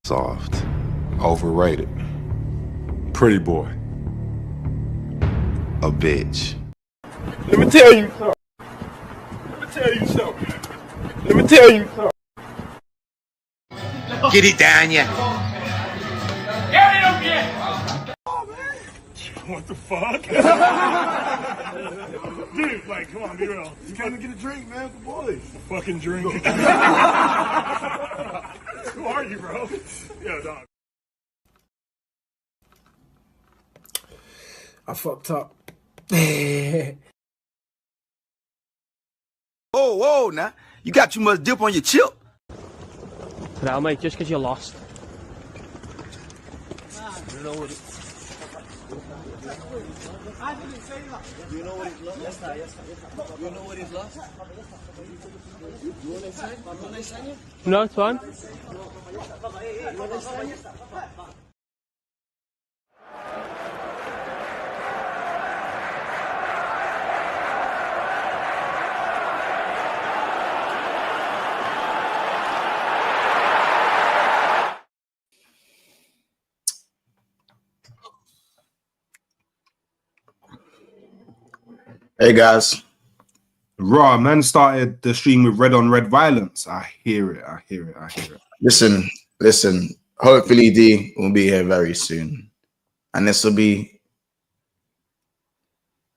Soft. Overrated. Pretty boy. A bitch. Let me tell you something. Let me tell you something. Let me tell you something. Get it down, yeah. Get it up here. What the fuck? Dude, like, come on, be real. You trying to get a drink, man, for boys. A fucking drink. Who are you, bro? Yo, dog. I fucked up. Whoa, now. You got too much dip on your chip. Now, mate, just because you lost. You know what You know what he's lost? You know what he's lost? You want to sign? You want to sign it? No, it's fine. You want to sign it? Hey guys, Raw man started the stream with red on red violence. I hear it. listen. Hopefully D will be here very soon, and this will be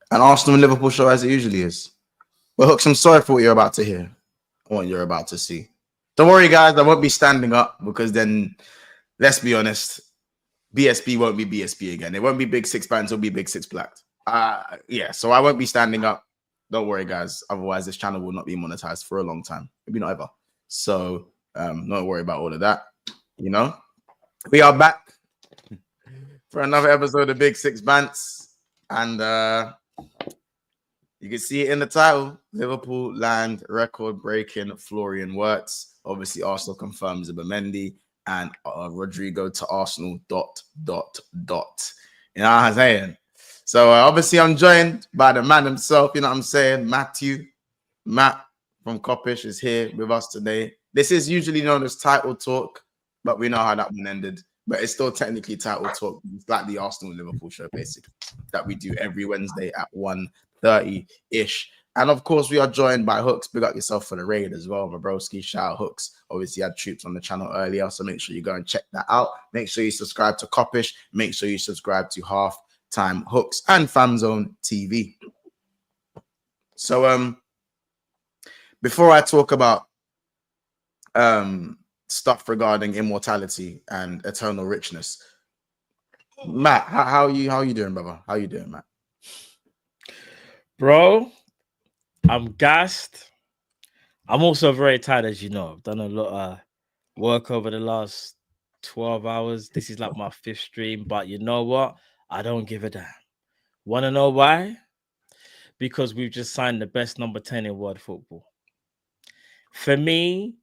an Arsenal and Liverpool show as it usually is. But Hooks, I'm sorry for what you're about to hear, or what you're about to see. Don't worry, guys. I won't be standing up because then, let's be honest, BSB won't be BSB again. It won't be Big Six Bands. It'll be Big Six Black. Yeah, so I won't be standing up. Don't worry, guys. Otherwise, this channel will not be monetized for a long time. Maybe not ever. So don't worry about all of that. You know, we are back for another episode of Big Six Bants. And you can see it in the title. Liverpool land record-breaking Florian Wirtz. Obviously, Arsenal confirms Zubimendi and Rodrygo to Arsenal, ... You know what I'm saying? So obviously I'm joined by the man himself, you know what I'm saying? Matt from Coppish is here with us today. This is usually known as Title Talk, but we know how that one ended. But it's still technically Title Talk. It's like the Arsenal Liverpool show, basically, that we do every Wednesday at 1:30-ish. And of course, we are joined by Hooks. Big up yourself for the raid as well, my broski. Shout out Hooks. Obviously, had troops on the channel earlier, so make sure you go and check that out. Make sure you subscribe to Coppish. Make sure you subscribe to Halftime Hooks and FamZone TV. So before I talk about stuff regarding immortality and eternal richness, Matt, how you doing, brother? How you doing, Matt? Bro, I'm gassed. I'm also very tired, as you know. I've done a lot of work over the last 12 hours. This is like my 5th stream, but you know what? I don't give a damn. Want to know why? Because we've just signed the best number 10 in world football. For me,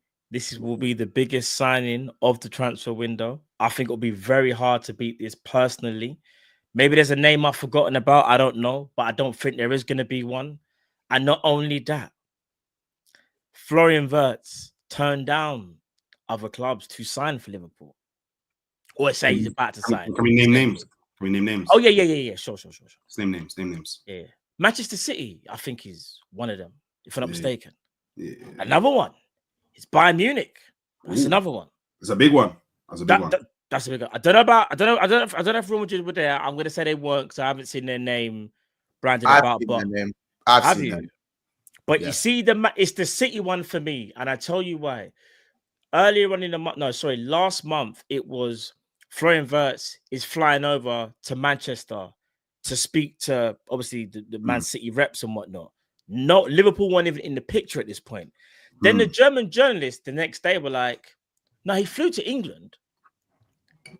will be the biggest signing of the transfer window. I think it'll be very hard to beat this personally. Maybe there's a name I've forgotten about. I don't know, but I don't think there is going to be one. And not only that, Florian Wirtz turned down other clubs to sign for Liverpool. Or say he's about to sign. Can we name names? Oh, yeah. Sure. Name names. Yeah. Manchester City, I think, is one of them, if I'm not mistaken. Yeah. Another one is Bayern Munich. That's another one. It's a big one. That's a big one. That's a big one. I don't know if Real Madrid were there. I'm gonna say they weren't because I haven't seen their name branded about. But I've seen them. But you see, it's the City one for me, and I tell you why. Earlier on in the month, last month, it was Florian Wirtz is flying over to Manchester to speak to obviously the Man City reps and whatnot. No, Liverpool weren't even in the picture at this point. Then the German journalists the next day were like, no, he flew to England,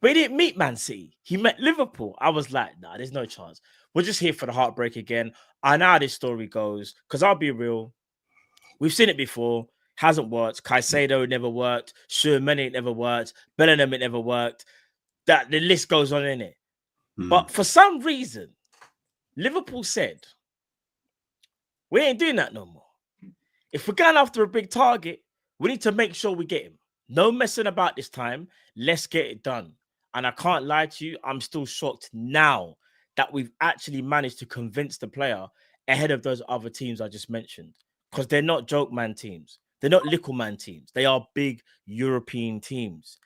but he didn't meet Man City. He met Liverpool. I was like, nah, there's no chance. We're just here for the heartbreak again. I know how this story goes, because I'll be real. We've seen it before. Hasn't worked. Caicedo never worked. Schumann never worked. Bellingham it never worked. That the list goes on in it. But for some reason, Liverpool said, we ain't doing that no more. If we're going after a big target, we need to make sure we get him. No messing about this time. Let's get it done. And I can't lie to you, I'm still shocked now that we've actually managed to convince the player ahead of those other teams I just mentioned. Because they're not joke man teams. They're not little man teams. They are big European teams.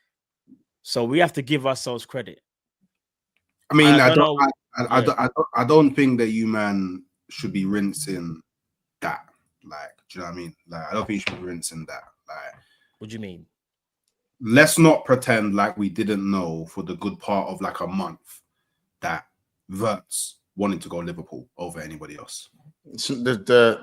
So we have to give ourselves credit. I mean, I don't think that you man should be rinsing that. Like, do you know what I mean? Like, I don't think you should be rinsing that. Like, what do you mean? Let's not pretend like we didn't know for the good part of like a month that Wirtz wanted to go Liverpool over anybody else. So the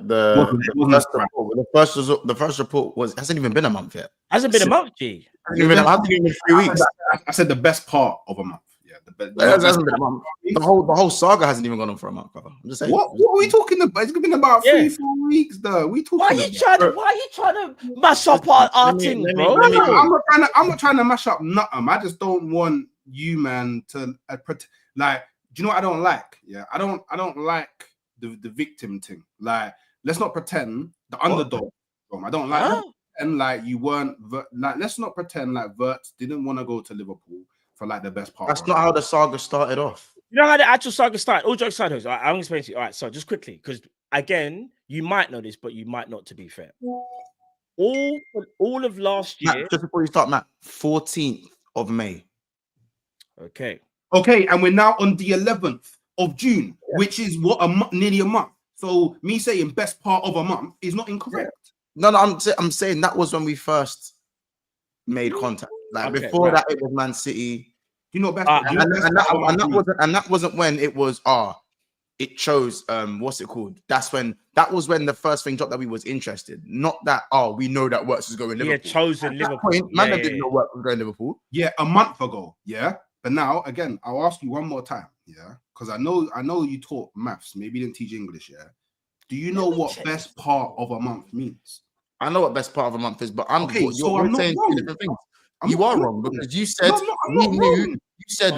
first report was hasn't even been a month yet. Hasn't been a month, G. Hasn't even been 3 weeks. I said the best part of a month. Yeah, that hasn't been a month. The whole saga hasn't even gone on for a month, brother. I'm just saying. What are we talking about? It's been about 3-4 weeks, though. We talking. Why are you trying to mash up our team, bro? I'm not trying to mash up nothing. I just don't want you, man, to like. Do you know what I don't like? Yeah, I don't like the victim thing. Like, let's not pretend the underdog. I don't like that. And like you weren't like. Let's not pretend like Wirtz didn't want to go to Liverpool for like the best part. That's not how the saga started off. You know how the actual saga started? All jokes aside, right, I'm explaining to you. All right, so just quickly, because again, you might know this, but you might not, to be fair. All of last year. Matt, just before you start, Matt, 14th of May. Okay, and we're now on the 11th of June, which is what nearly a month. So me saying best part of a month is not incorrect. No, I'm saying that was when we first made contact. Like before that, it was Man City. You know best. And that wasn't when it was it chose what's it called? That was when the first thing dropped that we was interested. Not that we know that Wirtz is going Liverpool. Yeah, chosen Liverpool. Point, didn't know Wirtz was going Liverpool. Yeah, a month ago. Yeah, but now again, I'll ask you one more time. Yeah, because I know you taught maths. Maybe you didn't teach English. Yeah. Do you know what best part of a month means? I know what best part of a month is, but you're saying different things. You are wrong because you said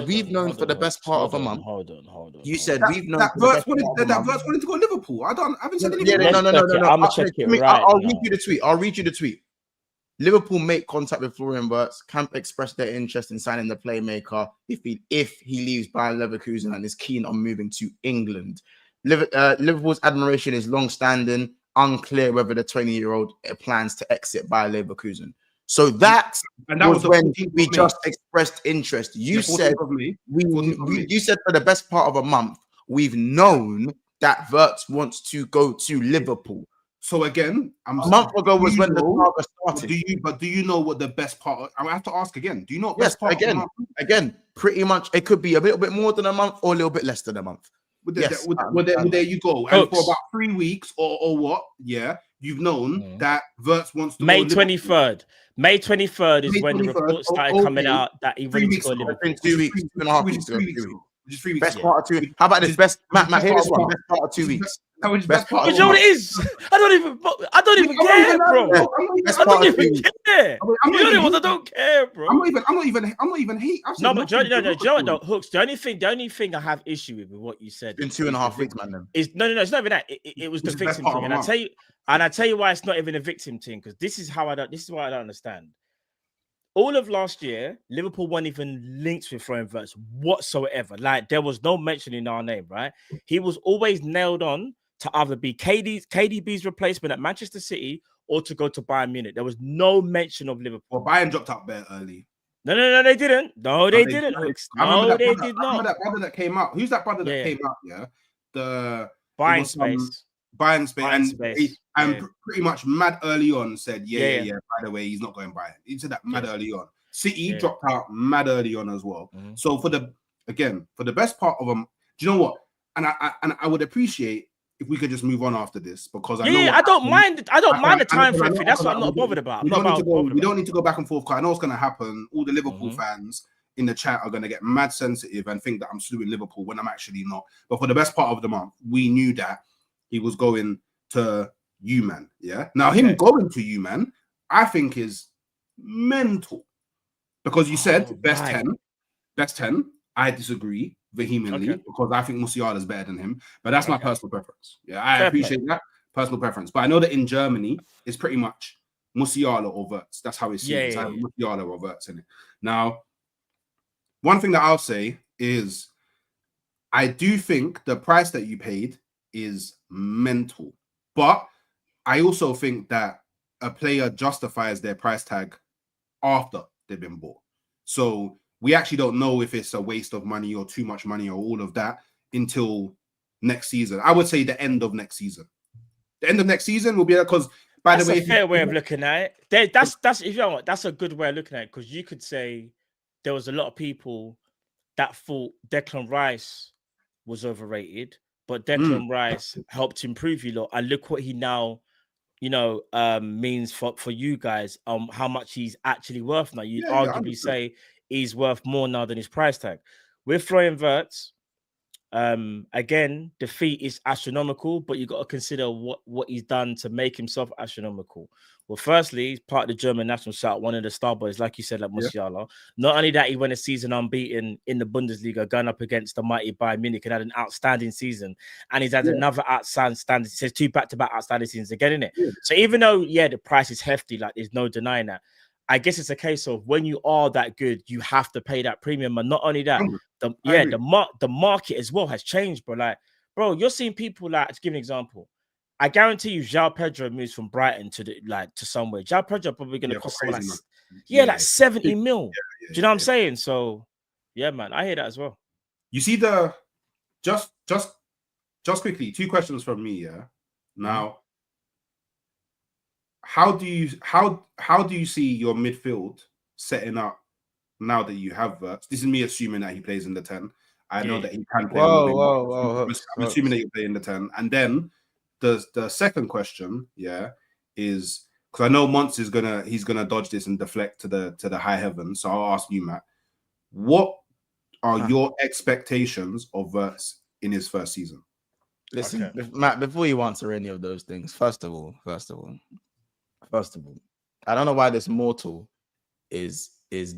we've known for the best part of a month. Hold on. You said we've known that Wirtz wanted to go Liverpool. I haven't said anything. No. I'm gonna check it right. I'll read you the tweet. I'll read you the tweet. Liverpool make contact with Florian Wirtz. Camp expressed their interest in signing the playmaker if he leaves Bayer Leverkusen and is keen on moving to England. Liverpool's admiration is long-standing. Unclear whether the 20-year-old plans to exit Bayer Leverkusen. So that was when we just expressed interest. You said you said for the best part of a month we've known that Wirtz wants to go to Liverpool. So again, a month ago was when the saga started. Do you know what the best part? I have to ask again. Do you know what best part? Again, pretty much it could be a little bit more than a month or a little bit less than a month. There you go. And for about 3 weeks or what? Yeah, you've known that Wirtz wants to May 23rd. May 23rd is when the report started coming out that he wanted to go to Liverpool. 2 weeks, 2.5 weeks ago. Just 3 weeks. Best part of 2 weeks. How about this? Matt, hear this one. Best part of 2 weeks. Best part. But you know what it is? I don't even care, bro. I don't even care. I don't care, bro. I'm not even hate. No, but no, Hooks. The only thing I have issue with what you said in 2.5 weeks, man. Is no, it's not even that. It was the victim thing, and I tell you why it's not even a victim thing, because this is why I don't understand. All of last year, Liverpool weren't even linked with Florian Wirtz whatsoever. Like, there was no mention in our name, right? He was always nailed on to either be KDB's replacement at Manchester City or to go to Bayern Munich. There was no mention of Liverpool. Well, Bayern dropped out there early. No, they didn't. No, they didn't. No, they did not. I remember that brother that came out. Who's that brother that came out? Yeah, the Bayern space. And pretty much mad early on said, yeah. By the way, he's not going Bayern. He said that mad early on. City dropped out mad early on as well. Mm-hmm. So for the best part of them, do you know what? And I would appreciate if we could just move on after this, because I don't mind the time frame thing. That's what I'm not bothered about. We don't need to go back and forth, because I know what's going to happen. All the Liverpool fans in the chat are going to get mad sensitive and think that I'm suing Liverpool when I'm actually not. But for the best part of the month, we knew that he was going to U-Man. Yeah. Now him going to U-Man, I think is mental, because you said best 10. I disagree vehemently because I think Musiala is better than him, but that's my personal preference. Yeah, I appreciate that personal preference. But I know that in Germany, it's pretty much Musiala or Wirtz. That's how it's seen. Yeah, It's yeah, either yeah. Musiala or Wirtz in it. Now, one thing that I'll say is I do think the price that you paid is mental. But I also think that a player justifies their price tag after they've been bought. So we actually don't know if it's a waste of money or too much money or all of that until next season. I would say the end of next season. The end of next season will be because by That's the way, a fair way of looking at it. That's if you know what, that's a good way of looking at it, because you could say there was a lot of people that thought Declan Rice was overrated, but Declan Rice helped improve you lot, and look what he now, means for you guys. How much he's actually worth now. You'd arguably say he's worth more now than his price tag. With Florian Wirtz, again, the fee is astronomical, but you got to consider what he's done to make himself astronomical. Well, firstly, he's part of the German national side, one of the star boys, like you said, like Musiala. Not only that, he went a season unbeaten in the Bundesliga, going up against the mighty Bayern Munich, and had an outstanding season. And he's had another outstanding, says 2 back-to-back outstanding seasons again, innit? So even though, the price is hefty, like there's no denying that, I guess it's a case of when you are that good, you have to pay that premium. And not only that, the market as well has changed, bro. Like, bro, you're seeing people like, to give an example, I guarantee you, João Pedro moves from Brighton to somewhere. João Pedro probably going to cost like 70 mil. Do you know what I'm saying? So, yeah, man, I hear that as well. You see just quickly, 2 questions from me. Yeah. Now, how do you see your midfield setting up now that you have Wirtz? This is me assuming that he plays in the 10. I know that he can play. Whoa. I'm assuming that you play in the 10. And then the second question, is because I know Monts he's gonna dodge this and deflect to the high heavens. So I'll ask you, Matt, what are your expectations of Wirtz in his first season? Listen, Matt, before you answer any of those things, first of all, I don't know why this mortal is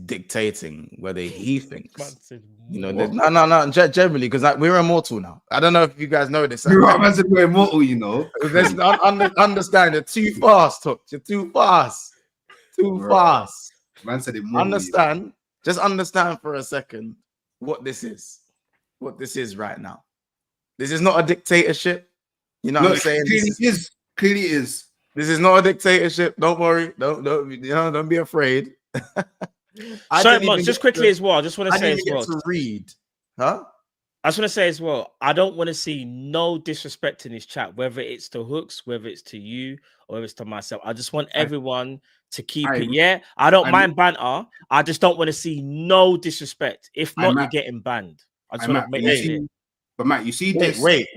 dictating whether he thinks, generally, because we're immortal now. I don't know if you guys know this. We're immortal, There's understand. You're too fast, Tuck. You're too fast. Man said immortal. Just understand for a second what this is. What this is right now. This is not a dictatorship. You know what I'm saying? Clearly is. This is not a dictatorship. Don't worry. Don't be afraid. Sorry, Mons, just quickly as well. I just want to say as well. To read, huh? I just want to say as well. I don't want to see no disrespect in this chat, whether it's to Hooks, whether it's to you, or whether it's to myself. I just want everyone to keep it. Yeah, I don't mind banter. I just don't want to see no disrespect. If not, you're getting banned. I just want to make that clear. But Matt, you see this? Wait.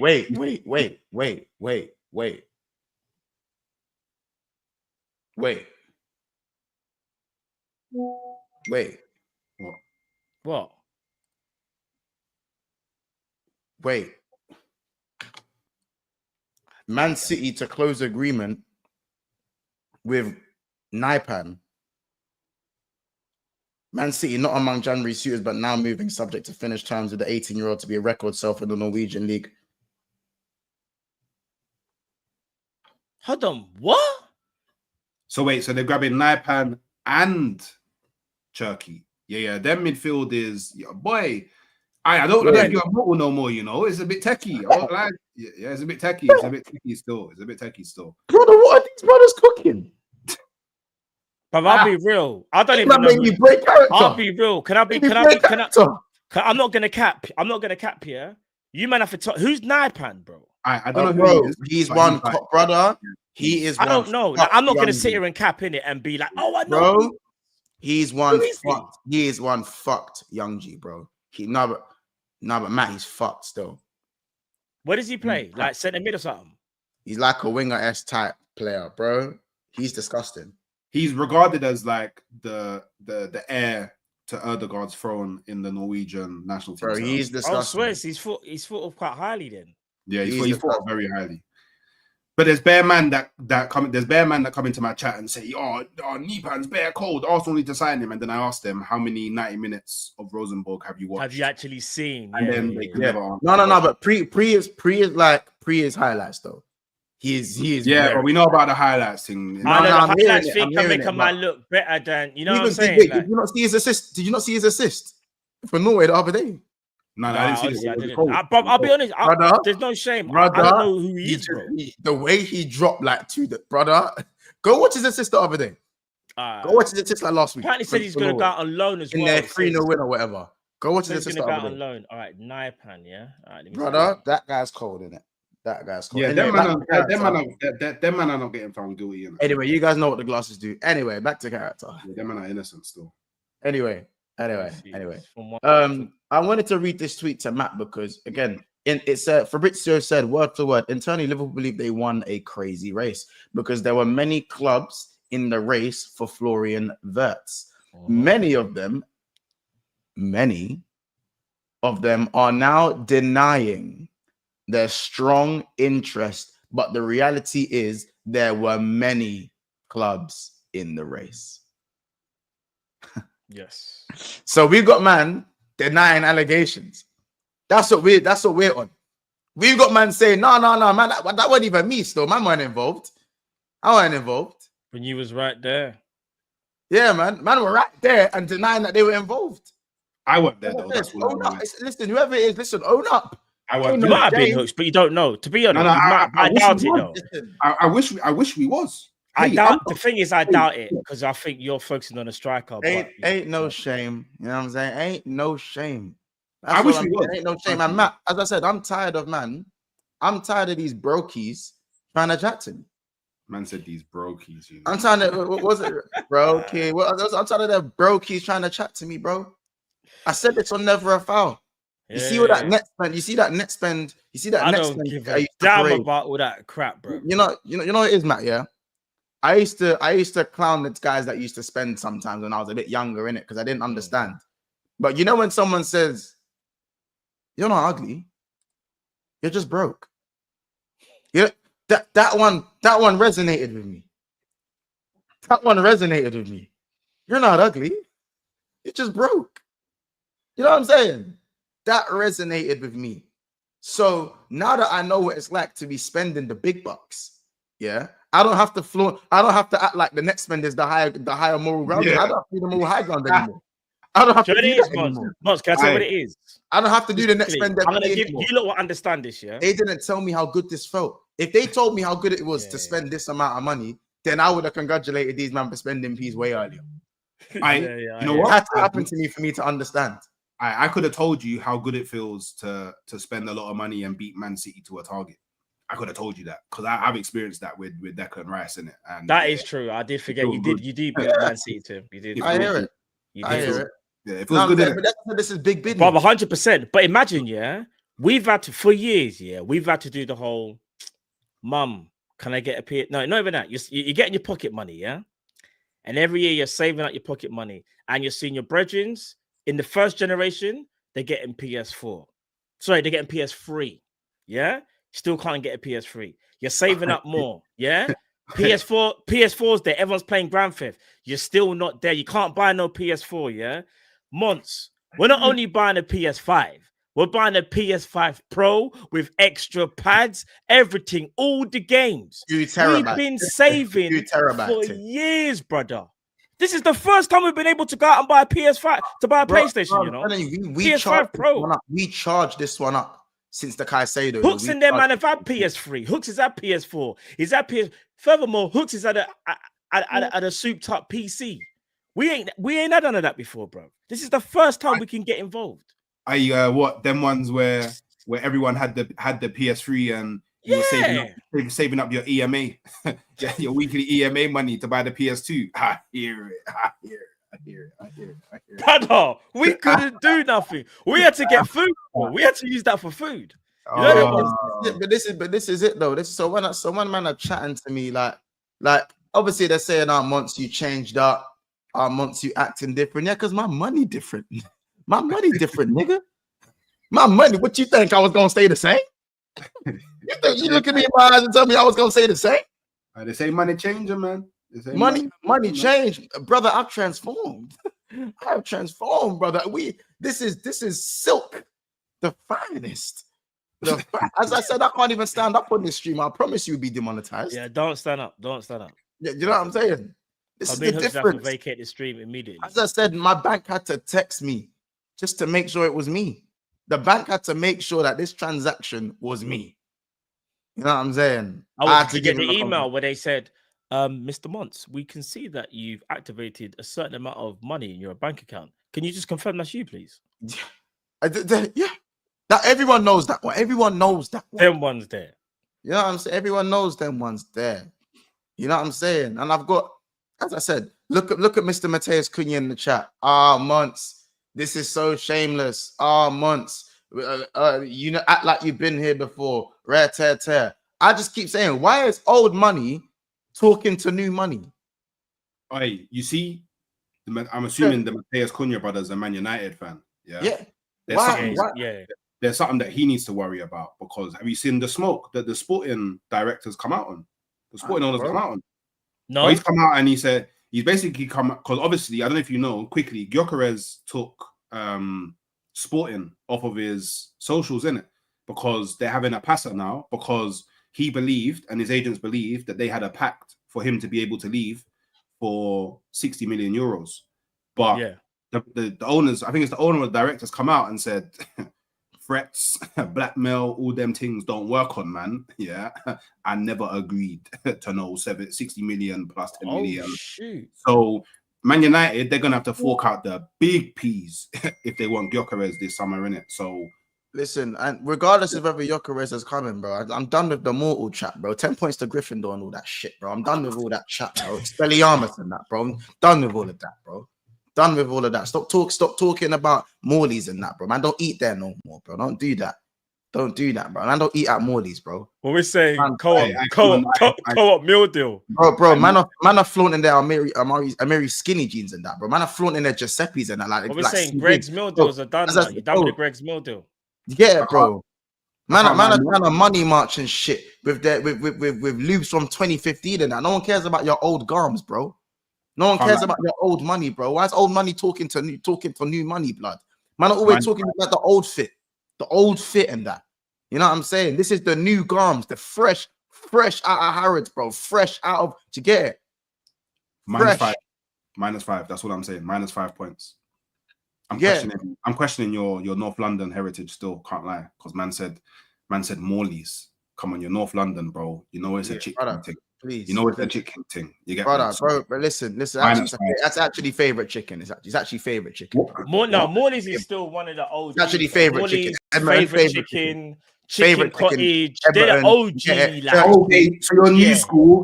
What? Wait. Man City to close agreement with Naipan. Man City not among January suitors, but now moving subject to finish terms with the 18-year-old to be a record self in the Norwegian league. Hold on, what? So they're grabbing Naipan and Turkey. Yeah. Their midfield is boy. I don't like you're immortal no more. It's a bit techie. It's a bit techie. It's a bit techie still. Brother, what are these brothers cooking? But I'll be real. I don't even know. You break character. I'll be real. I'm not gonna cap. Here. You man have to talk. Who's Naipan, bro? I don't know bro. who he is. He's one brother. He is. I don't know. Like, I'm not gonna sit here and cap in it and be like, oh, I know. Bro, he's one. He is one fucked young G, bro. But Matt, he's fucked still. Where does he play? Like centre mid or something? He's like a winger S type player, bro. He's disgusting. He's regarded as like the heir to Erdegaard's throne in the Norwegian national team. Bro, he's disgusting. I swear he's thought of quite highly then. Yeah, he's thought of very highly. But there's bare man that come into my chat and say, Nipan's bare cold. Arsenal need to sign him. And then I asked them, how many 90 minutes of Rosenborg have you watched? Have you actually seen? And then they could never answer. No. But pre is highlights though. He is. Yeah, very- but we know about the highlights thing. I know the I'm hearing highlights it, thing I'm can hearing make a it, man but- look better than you know what I'm Even saying. wait, Like, did you not see his assist? Did you not see his assist for Norway the other day? No, nah, I didn't see honestly, I it. didn't. I'll be honest. Brother, There's no shame. I brother, don't know who he is, bro. The way he dropped like to the brother. Go watch his assist the other day. Go watch his assist like last week. Apparently said he's going to go out on loan as in well. their 3-0 win or whatever. Go watch his He's assist going the to go other out day. on loan. All right, Naipan, yeah. All right, let me see. Brother, that guy's cold, innit? That guy's cold. Yeah, Anyway, them man are not getting found guilty. You know? Anyway, you guys know what the glasses do. Anyway, back to character. Yeah, them man are innocent still. Anyway. From one I wanted to read this tweet to Matt because again, it said Fabrizio said word for word, internally Liverpool believe they won a crazy race because there were many clubs in the race for Florian Wirtz. Many of them are now denying their strong interest, but the reality is there were many clubs in the race. Yes. So we got man denying allegations. That's what we're on. We've got man saying, no, man, that wasn't even me still. Man weren't involved. I wasn't involved. When you was right there. Yeah, man were right there and denying that they were involved. I wasn't there though. That's Own up. Listen, whoever it is, listen, own up. I wasn't You there. might have been hooks, but you don't know. To be honest, I doubt it though. I wish we was. I doubt. The thing is, I doubt it because I think you're focusing on a striker. Ain't no shame. You know what I'm saying? Ain't no shame. I wish we was. Ain't no shame. And Matt, as I said, I'm tired of these brokies trying to chat to me. Man said these brokies. You know? I'm trying to. What was it, brokey? I'm tired of the brokies trying to chat to me, bro. I said this on Never a Foul. You see what that net spend? You see that net spend? You see that I net don't spend? give a damn about all that crap, bro. You know what it is, Matt. Yeah. I used to clown the guys that used to spend sometimes when I was a bit younger in it because I didn't understand. But you know when someone says, "You're not ugly, you're just broke." Yeah, that one resonated with me. That one resonated with me. You're not ugly, you're just broke. You know what I'm saying? That resonated with me. So now that I know what it's like to be spending the big bucks, yeah. I don't have to act like the next spend is the higher moral ground. Yeah. I don't have to do the moral high ground anymore. I don't have to do that anymore. Mons, can I tell you what it is? I don't have to do the next spend. I'm gonna give you lot will understand this, yeah. They didn't tell me how good this felt. If they told me how good it was to spend this amount of money, then I would have congratulated these men for spending peas way earlier. You know what? It had to happen to me for me to understand. I could have told you how good it feels to spend a lot of money and beat Man City to a target. I could have told you that because I've experienced that with Declan Rice in it. And that is true. I did forget you did beat Man City too. You did. I hear it. I hear it. Yeah, it feels good. But this is big business. But 100%. But imagine, yeah, we've had to for years, yeah, we've had to do the whole, mum, can I get a PS? No, not even that. You're getting your pocket money, yeah, and every year you're saving up your pocket money, and you're seeing your brethrens in the first generation, they're getting PS4. Sorry, they're getting PS3. Yeah. Still can't get a PS3. You're saving up more, yeah? PS4's there. Everyone's playing Grand Theft. You're still not there. You can't buy no PS4, yeah? Months. We're not only buying a PS5. We're buying a PS5 Pro with extra pads, everything, all the games. We've been saving for years, brother. This is the first time we've been able to go out and buy a PS5, to buy a PlayStation, you know? PS5 Pro. We charged this one up. Since the Caicedo, Hooks in there, man, have had PS3. Hooks is at PS4. Is that PS? Furthermore, Hooks is at a souped up PC. We ain't had none of that before, bro. This is the first time we can get involved. What them ones where everyone had the PS3 and you were saving up your EMA, your weekly EMA money to buy the PS2. I hear it. Brother, we couldn't do nothing. We had to get food. We had to use that for food. You know but this is it though. So when man are chatting to me like obviously they're saying months you changed up, months you acting different. Yeah, because my money different. My money different, nigga. My money. What you think I was gonna stay the same? You think you look at me in my eyes and tell me I was gonna say the same? They say money changing, man. Money changed, brother. I've transformed. I have transformed, brother. This is silk, the finest. As I said, I can't even stand up on this stream. I promise you, will be demonetized. Yeah, don't stand up. Don't stand up. Yeah, you know what I'm saying? This is the Have to difference. vacate the stream immediately. As I said, my bank had to text me just to make sure it was me. The bank had to make sure that this transaction was me. You know what I'm saying? I had to get the email where they said, Mr. Montz, we can see that you've activated a certain amount of money in your bank account. Can you just confirm that's you, please? Yeah. That everyone knows that one. Everyone knows that one. Them ones there. You know what I'm saying? Everyone knows them ones there. You know what I'm saying? And I've got, as I said, look at Mr. Mateus Cunha in the chat. Months. This is so shameless. Months. You know, act like you've been here before. Rare tear tear. I just keep saying, why is old money talking to new money? Hey, you see, I'm assuming the Mateus Cunha brothers are Man United fan. Yeah. Yeah. There's something that he needs to worry about, because have you seen the smoke that the sporting directors come out on? The sporting owners come out on. No, well, he's come out and he said he's basically come, because obviously, I don't know if you know, quickly, Gyökeres took sporting off of his socials, innit? Because they're having a passer now, because he believed and his agents believed that they had a pact for him to be able to leave for 60 million euros. But yeah, the owners, I think it's the owner or the directors, come out and said threats, blackmail, all them things don't work on, man. Yeah. I never agreed to no 60 million plus 10 million. Shoot. So Man United, they're gonna have to fork out the big P's if they want Gyökeres this summer, innit? So listen, and regardless of whether Gyökeres is coming, bro, I'm done with the mortal chat, bro. 10 points to Gryffindor and all that shit, bro. I'm done with all that chat, bro. Spelliarmus and that, bro. I'm done with all of that, bro. Done with all of that. Stop talking about Morley's and that, bro. Man, don't eat there no more, bro. Don't do that. Don't do that, bro. Man, don't eat at Morley's, bro. What we're saying, co-op meal deal. Bro, man are flaunting their Amiri skinny jeans and that, bro. Man are flaunting their Giuseppe's and that. Like, what we're saying, Greg's meal deals are done now. You're done with the Greg's meal deal. Yeah, bro. Man are trying to money march and shit with loops from 2015 and that. No one cares about your old garms, bro. No one cares about your old money, bro. Why is old money talking to new money, blood? Man are always talking about the old fit and that. You know what I'm saying? This is the new garms, the fresh out of Harrods, bro. Fresh out of, to get it. Minus five. That's what I'm saying. Minus 5 points. I'm questioning your North London heritage still. Can't lie, because man said Morley's. Come on, you're North London, bro. You know it's a chicken thing. Please, you know it's a chicken thing. You get bro. But listen. That's actually favorite chicken. It's actually favorite chicken. Morley's is still one of the old. It's actually favorite chicken. Favorite chicken. Chicken cottage. They're the OG. So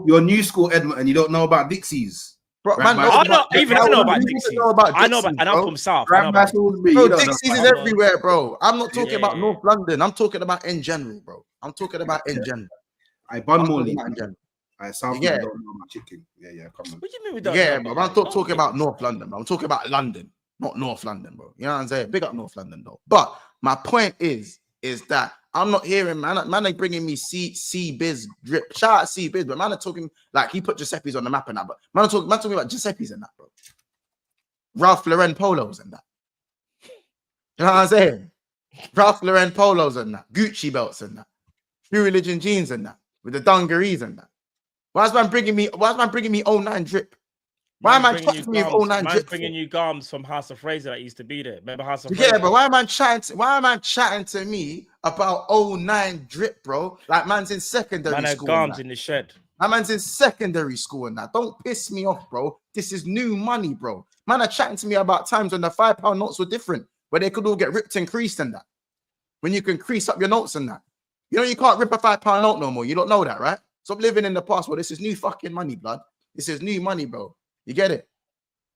your new school, Edmonton. You don't know about Dixie's. Bro, I know about Dixie's. I know about, and I'm from South. Bro, Dixie's is everywhere, bro. I'm not talking about North London. I'm talking about in general, bro. I'm talking about in general. I bun Morley. I South don't know about chicken. Yeah, come on. What do you mean we don't? Yeah, bro. I'm not talking about North London, bro. I'm talking about London, not North London, bro. You know what I'm saying? Big up North London, though. But my point is that I'm not hearing man ain't bringing me C-Biz drip. Shout out C-Biz, but man are talking like he put Giuseppe's on the map and that. But man talking about Giuseppe's and that, bro. Ralph Lauren polos and that. You know what I'm saying? Ralph Lauren polos and that. Gucci belts and that. True Religion jeans and that. With the dungarees and that. Why is man bringing me 09 drip? Why am I chatting to me with 09 drip? Bringing you garms from House of Fraser that used to be there. Remember House of Fraser? Yeah, but why am I chatting to me about 09 drip, bro? Like man's in secondary school. Garms in the shed. My man's in secondary school and that. Don't piss me off, bro. This is new money, bro. Man are chatting to me about times when the £5 notes were different, where they could all get ripped and creased and that. When you can crease up your notes and that. You know you can't rip a £5 note no more. You don't know that, right? Stop living in the past. Well, this is new fucking money, blood. This is new money, bro. You get it?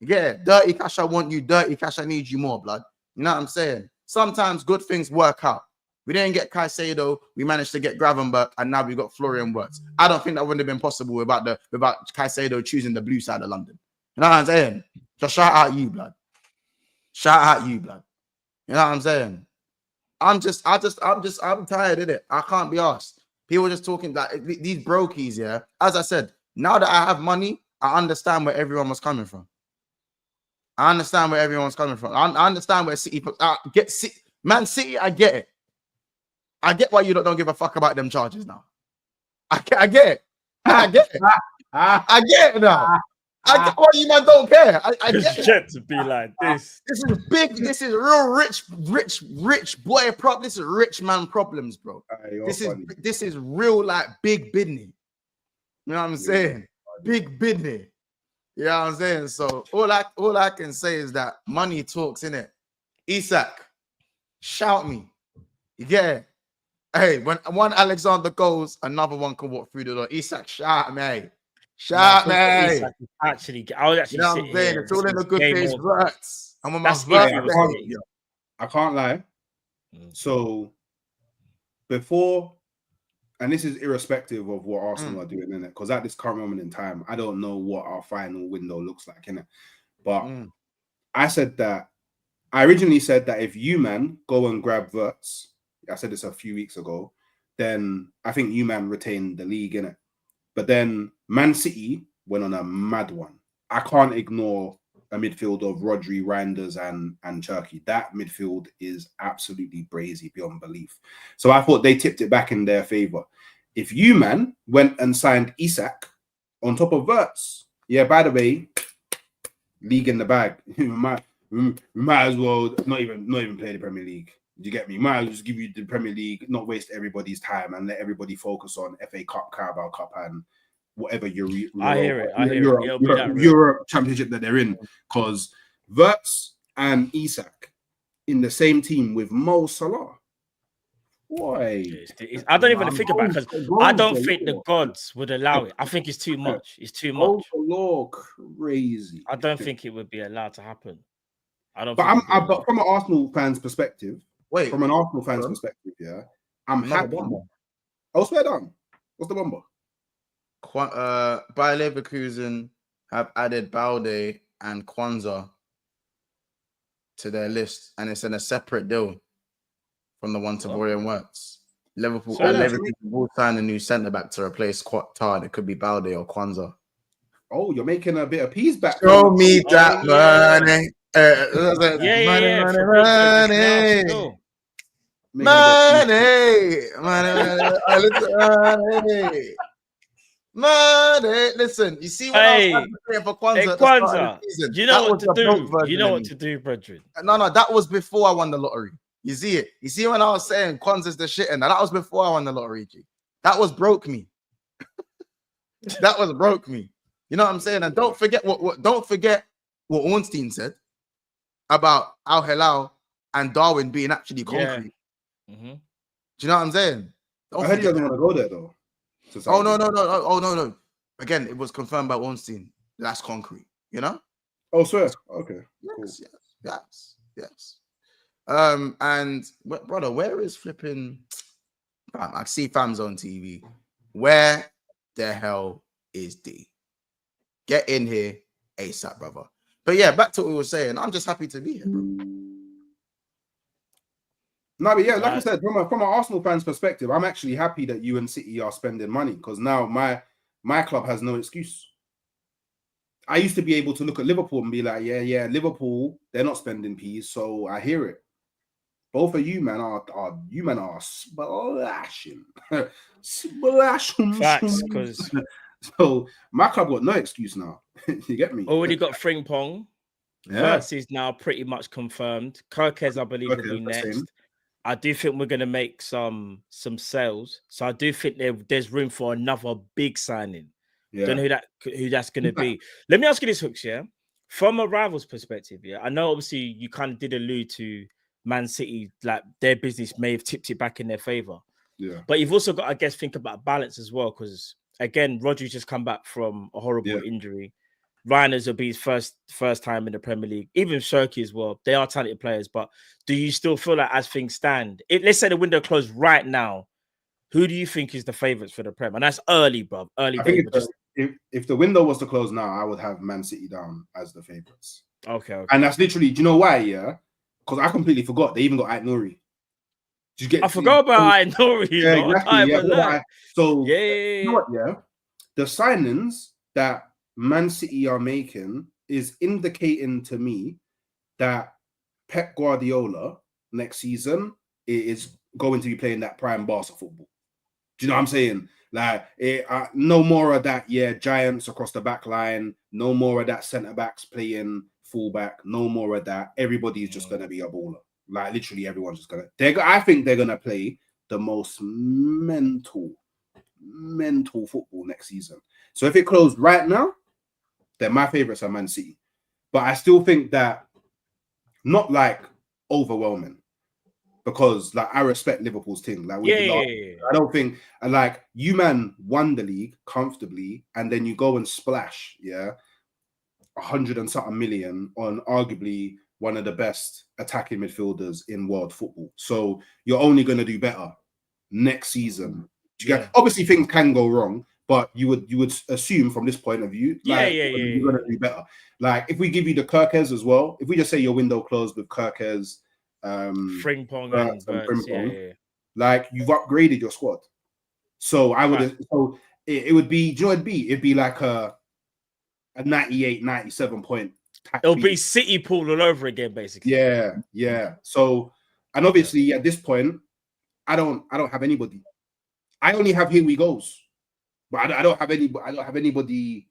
You get it? Dirty cash, I want you. Dirty cash, I need you more, blood. You know what I'm saying? Sometimes good things work out. We didn't get Caicedo. We managed to get Gravenberch, and now we got Florian Wirtz. I don't think that would have been possible without Caicedo choosing the blue side of London. You know what I'm saying? Just shout out you, blood. Shout out you, blood. You know what I'm saying? I'm tired of it. I can't be asked. People just talking like these brokies, yeah. As I said, now that I have money, I understand where everyone was coming from. I understand where everyone's coming from. I understand where City Man City, I get it. I get why you don't give a fuck about them charges now. I get it. I get it. I get it now. I get why you man don't care. I get it. To be like this. This is big. This is real rich boy problem. This is rich man problems, bro. This is real like big business. You know what I'm saying? Big business. You know what I'm saying? So all I can say is that money talks, innit? Isak, shout me. You get it? Hey, when one Alexander goes, another one can walk through the door. Isak, shout me. Shout me. Actually, I was actually. You know what I'm saying? It's all in the good face words. I'm on my I can't lie. So before, and this is irrespective of what Arsenal are doing in it, because at this current moment in time, I don't know what our final window looks like in it. But I originally said that if you man go and grab Wirtz, I said this a few weeks ago, then I think you man retained the league in it. But then Man City went on a mad one. I can't ignore a midfield of Rodri, Reinders, and Cherky. That midfield is absolutely brazy beyond belief. So I thought they tipped it back in their favor. If you man went and signed Isak on top of Wirtz, yeah, by the way, league in the bag. we might as well not even play the Premier League. Do you get me? Might as well just give you the Premier League, not waste everybody's time and let everybody focus on FA Cup, Carabao Cup, and whatever Europe Championship that they're in. Because Wirtz and Isak in the same team with Mo Salah. Boy, I don't even think about it because I don't think the gods would allow it. I think it's too much. It's too much. Oh, crazy. I don't think it would be allowed to happen. I don't. But from an Arsenal fan's perspective, I'm happy. Oh, swear down. What's the number? Bayer Leverkusen have added Balde and Kwanzaa to their list, and it's in a separate deal from the one to Florian Wirtz. Liverpool will sign a new centre back to replace Tar. It could be Balde or Kwanzaa. Oh, you're making a bit of peas back. Show me that money. Money. Listen, you see what I was saying for Kwanzaa? You know what to do. You know what to do, brethren. No, that was before I won the lottery. You see it? You see when I was saying Kwanzaa's the shit, and that was before I won the lottery, G. That was broke me. That was broke me. You know what I'm saying? And don't forget what Ornstein said about Al Hilal and Darwin being actually concrete. Yeah. Do you know what I'm saying? I heard he doesn't want to go there though. Oh no. Again, it was confirmed by Ornstein. That's concrete. You know? Oh, swear. Okay. Yes. And brother, where is flipping? I see Fams on TV. Where the hell is D? Get in here ASAP, brother. But yeah, back to what we were saying. I'm just happy to be here, bro. No, but yeah, like I said, from an Arsenal fan's perspective, I'm actually happy that you and City are spending money because now my club has no excuse. I used to be able to look at Liverpool and be like, yeah, Liverpool, they're not spending peas, so I hear it. Both of you, man, are splashing. Facts, because so my club got no excuse now. You get me? Already got Frimpong. Yeah. Wirtz is now pretty much confirmed. Kirkes, I believe, will be next. Same. I do think we're going to make some sales. So I do think there's room for another big signing. Yeah. Don't know who that's going to be. Let me ask you this, Hooks, yeah? From a rival's perspective, yeah, I know obviously you kind of did allude to Man City, like their business may have tipped it back in their favor. Yeah. But you've also got, I guess, think about balance as well, because again, Rodry's just come back from a horrible injury. Reinders will be his first time in the Premier League. Even Cherky as well. They are talented players, but do you still feel like as things stand, let's say the window closed right now, who do you think is the favourites for the Prem? And that's early, bro. Early. I think if the window was to close now, I would have Man City down as the favourites. Okay. And that's literally, do you know why? Yeah, because I completely forgot they even got Ait Nouri. I forgot about Ait Nouri. Yeah, exactly. So you know what? Yeah, the signings that Man City are making is indicating to me that Pep Guardiola next season is going to be playing that prime Barca football. Do you know what I'm saying? Like, no more of that, giants across the back line. No more of that centre backs playing fullback. No more of that. Everybody's just going to be a baller. Like, literally, everyone's just going to. I think they're going to play the most mental football next season. So if it closed right now, then my favourites are Man City. But I still think that not like overwhelming. Because like I respect Liverpool's team. Like I don't think like you man won the league comfortably, and then you go and splash 100 and something million on arguably one of the best attacking midfielders in world football. So you're only going to do better next season. Obviously things can go wrong, but you would assume from this point of view, you're going to do better. Like if we give you the Kirkes as well, if we just say your window closed with Kirkes, Frimpong and Frimpong, like you've upgraded your squad. So I would it would be, do you know what it'd be like a 98, 97 point. It'll be City pool all over again, basically. Yeah. So, and obviously at this point, I don't have anybody. I only have Here We Goes, but I don't have anybody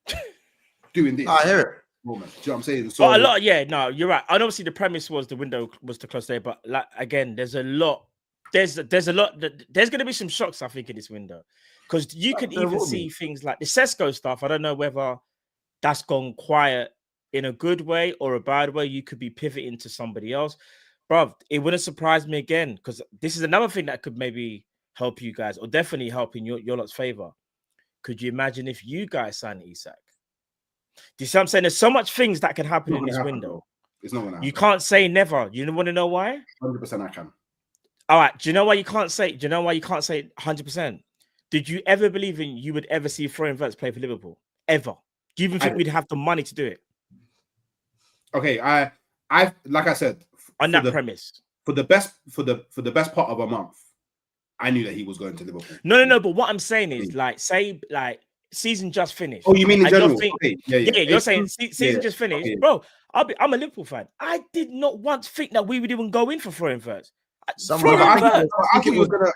doing this. I hear it. Moment. Do you know what I'm saying? So, but a lot, you're right. And obviously the premise was the window was to close there, but like again, there's a lot. There's a lot. There's going to be some shocks, I think, in this window, because you can even see things like the Sesko stuff. I don't know whether that's gone quiet in a good way or a bad way. You could be pivoting to somebody else, bruv. It wouldn't surprise me again, because this is another thing that could maybe help you guys, or definitely help in your lot's favor. Could you imagine if you guys sign Isak? Do you see what I'm saying? There's so much things that can happen in this window. It's not gonna happen. You can't say never. You want to know why? 100% I can. All right. Do you know why you can't say? Do you know why you can't say 100%? Did you ever believe you would ever see Florian Wirtz play for Liverpool? Ever? Do you even think we'd have the money to do it? Okay, I like I said, on that premise, for the best part of a month, I knew that he was going to Liverpool. No. But what I'm saying is, season just finished. Oh, you mean in general? Okay. Yeah. You're saying season just finished, bro. I'm a Liverpool fan. I did not once think that we would even go in for Florian Wirtz. I thought he was going to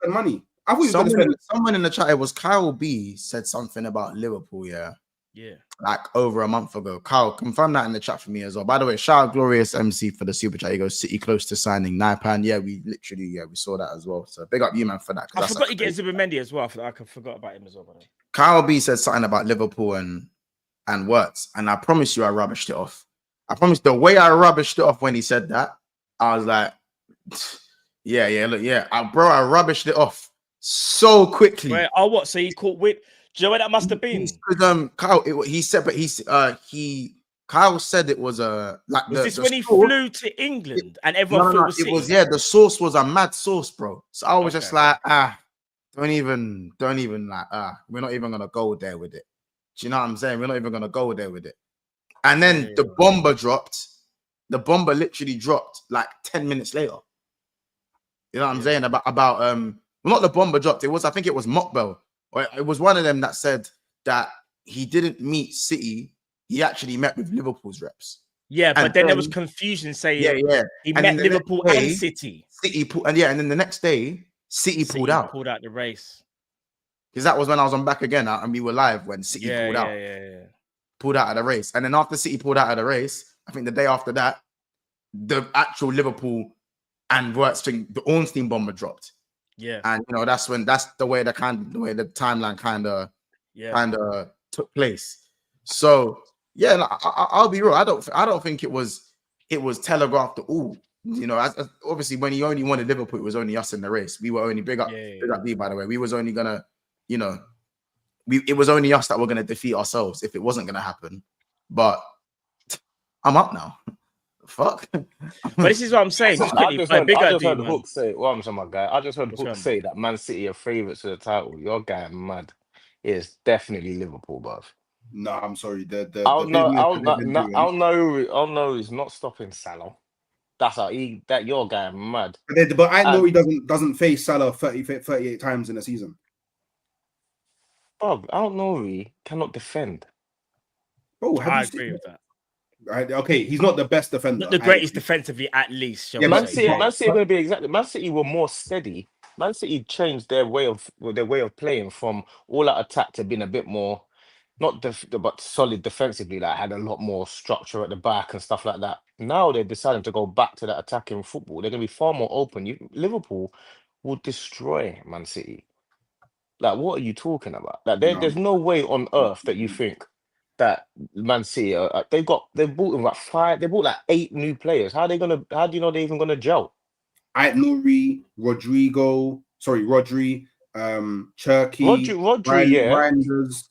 spend money. I thought he was going to spend. Someone in the chat, it was Kyle B, said something about Liverpool. Yeah. Like over a month ago. Kyle, confirm that in the chat for me as well. By the way, shout out Glorious MC for the super chat. He goes, City close to signing £9. Yeah, we saw that as well. So big up you, man, for that. I forgot you get Zubimendi as well. I forgot about him as well. Kyle B said something about Liverpool and Wirtz, and I promise you I rubbished it off. I promise the way I rubbished it off when he said that, I was like, I rubbished it off so quickly. Wait, what? So he caught with... Do you know where that must have been? Kyle, Kyle said it was when he flew to England and everyone thought it was the sauce was a mad sauce, bro. So I was just like, don't even we're not even gonna go there with it. Do you know what I'm saying? We're not even gonna go there with it. And then the bomber dropped. The bomber literally dropped like 10 minutes later. You know what I'm saying? About not the bomber dropped. I think it was Mockbell. Or it was one of them that said that he didn't meet City. He actually met with Liverpool's reps. Yeah, but then there was confusion saying he met Liverpool and City. And then the next day, City pulled out. Pulled out the race. Because that was when I was on back again and we were live when City pulled out. Pulled out of the race. And then after City pulled out of the race, I think the day after that, the actual Liverpool and Wirtz thing, the Ornstein bomber dropped. Yeah, and that's the way the timeline kind of took place. So I'll be real. I don't think it was telegraphed at all. Obviously when he only wanted Liverpool, it was only us in the race. We were only big up B, by the way. We was only gonna, it was only us that were gonna defeat ourselves if it wasn't gonna happen. But I'm up now. Fuck. But this is what I'm saying. I just heard Hook say, I'm saying, my guy. I just heard Hook say that Man City are favourites for the title. Your guy mad. It's definitely Liverpool, bruv. No, I'm sorry. I'll know he's not stopping Salah. That's how your guy mad. But I know he doesn't face Salah 38 times in a season. Bruv, I don't know. He cannot defend. Oh, I agree with that. Right? Okay, he's not the best defender. Not the greatest defensively, at least. Yeah, Man but- City are going to be exactly. Man City were more steady. Man City changed their way of playing from all out attack to being a bit more, not but solid defensively. Like had a lot more structure at the back and stuff like that. Now they're deciding to go back to that attacking football. They're going to be far more open. Liverpool will destroy Man City. Like, what are you talking about? Like, there's no way on earth that you think that Man City they've bought them like 5. They bought like 8 new players. How do you know they're even gonna gel? Aït-Nouri, Rodrygo, Rodri, Cherky, Rodri, Reinders,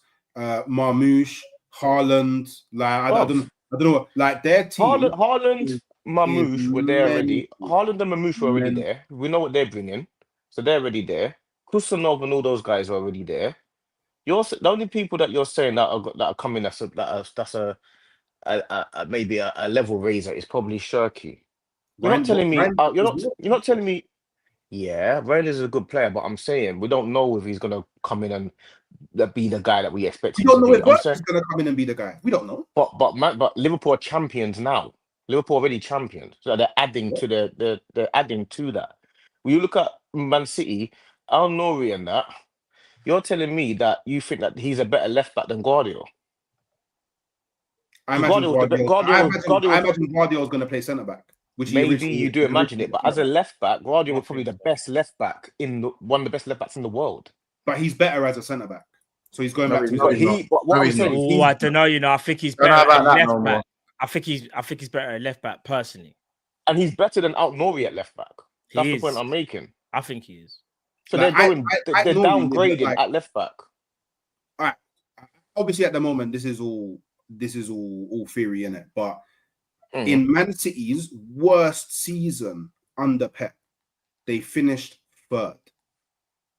Marmoush, Haaland. Like I don't know. Like their team. Haaland, Marmoush were there already. Haaland and Marmoush were already there. We know what they're bringing, so they're already there. Kusanov and all those guys are already there. The only people that you're saying that are coming that's maybe a level raiser is probably Cherky. You're not telling me. You're not telling me. Yeah, Reinders is a good player, but I'm saying we don't know if he's gonna come in and be the guy that we expect. We don't know if Wirtz is gonna come in and be the guy. We don't know. But Liverpool are champions now. Liverpool already champions, so they're adding to they're adding to that. When you look at Man City, Al Nouri and that, you're telling me that you think that he's a better left back than Guardiola. I imagine Guardiola's going to play centre back. Which maybe you do imagine it, but as a left back, Guardiola was probably the best left back one of the best left backs in the world. But he's better as a centre back, so he's going back to. I don't know. You know, I think he's better at left back. I think he's better at left back personally, and he's better than Al Nouri at left back. That's the point I'm making. I think he is. So they're downgrading at left back. All right. Obviously, at the moment, this is all theory in it, but in Man City's worst season under Pep, they finished 3rd.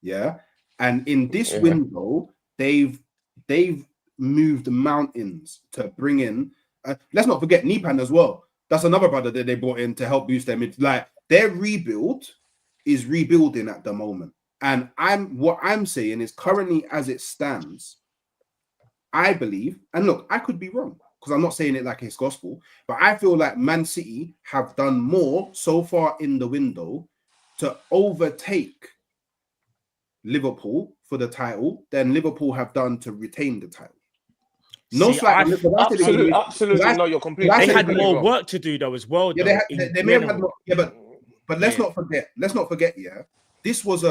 Yeah, and in this window, they've moved mountains to bring in. Let's not forget Nipan as well. That's another brother that they brought in to help boost their mid. Like their rebuild is rebuilding at the moment. And what I'm saying is currently as it stands, I believe, and look, I could be wrong because I'm not saying it like it's gospel, but I feel like Man City have done more so far in the window to overtake Liverpool for the title than Liverpool have done to retain the title. Absolutely. No, you're completely. They had more work to do though as well. Yeah, they may have had more. Yeah, but let's not forget. Yeah, this was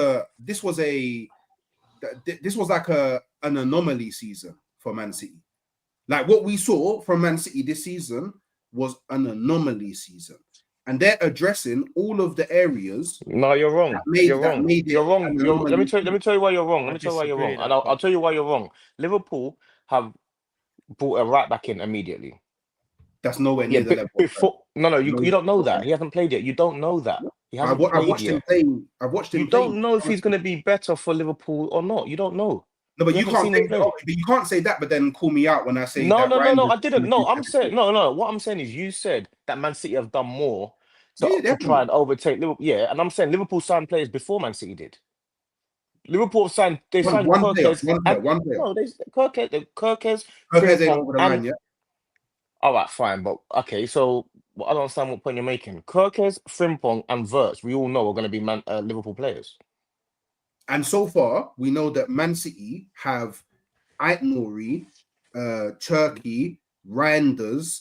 like an anomaly season for Man City. Like what we saw from Man City this season was an anomaly season, and they're addressing all of the areas. No, you're wrong. You're wrong. Let me tell you why you're wrong. And I'll tell you why you're wrong. Liverpool have brought a right back in immediately. That's nowhere near the level. You don't know that. He hasn't played yet. You don't know that. I've watched him play. You don't know if he's going to be better for Liverpool or not. You don't know. No, but you can't say that. But then call me out when I say no. I didn't. No, I'm saying no. What I'm saying is, you said that Man City have done more to try and overtake Liverpool. Yeah, and I'm saying Liverpool signed players before Man City did. Liverpool signed. They signed one player. No, Kirkes ain't over the line yet. All right, fine, but okay. So I don't understand what point you're making. Kirkes, Frimpong, and Wirtz, we all know are going to be Liverpool players. And so far, we know that Man City have Aït-Nouri, Cherky, Reinders.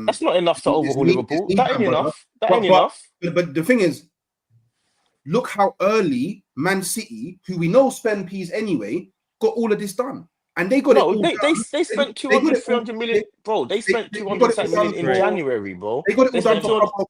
That's not enough to overhaul Liverpool. That ain't enough. But the thing is, look how early Man City, who we know spend peas anyway, got all of this done. And they got they spent 200, 300 million, bro. They spent 200 million in January, bro. They got it all done for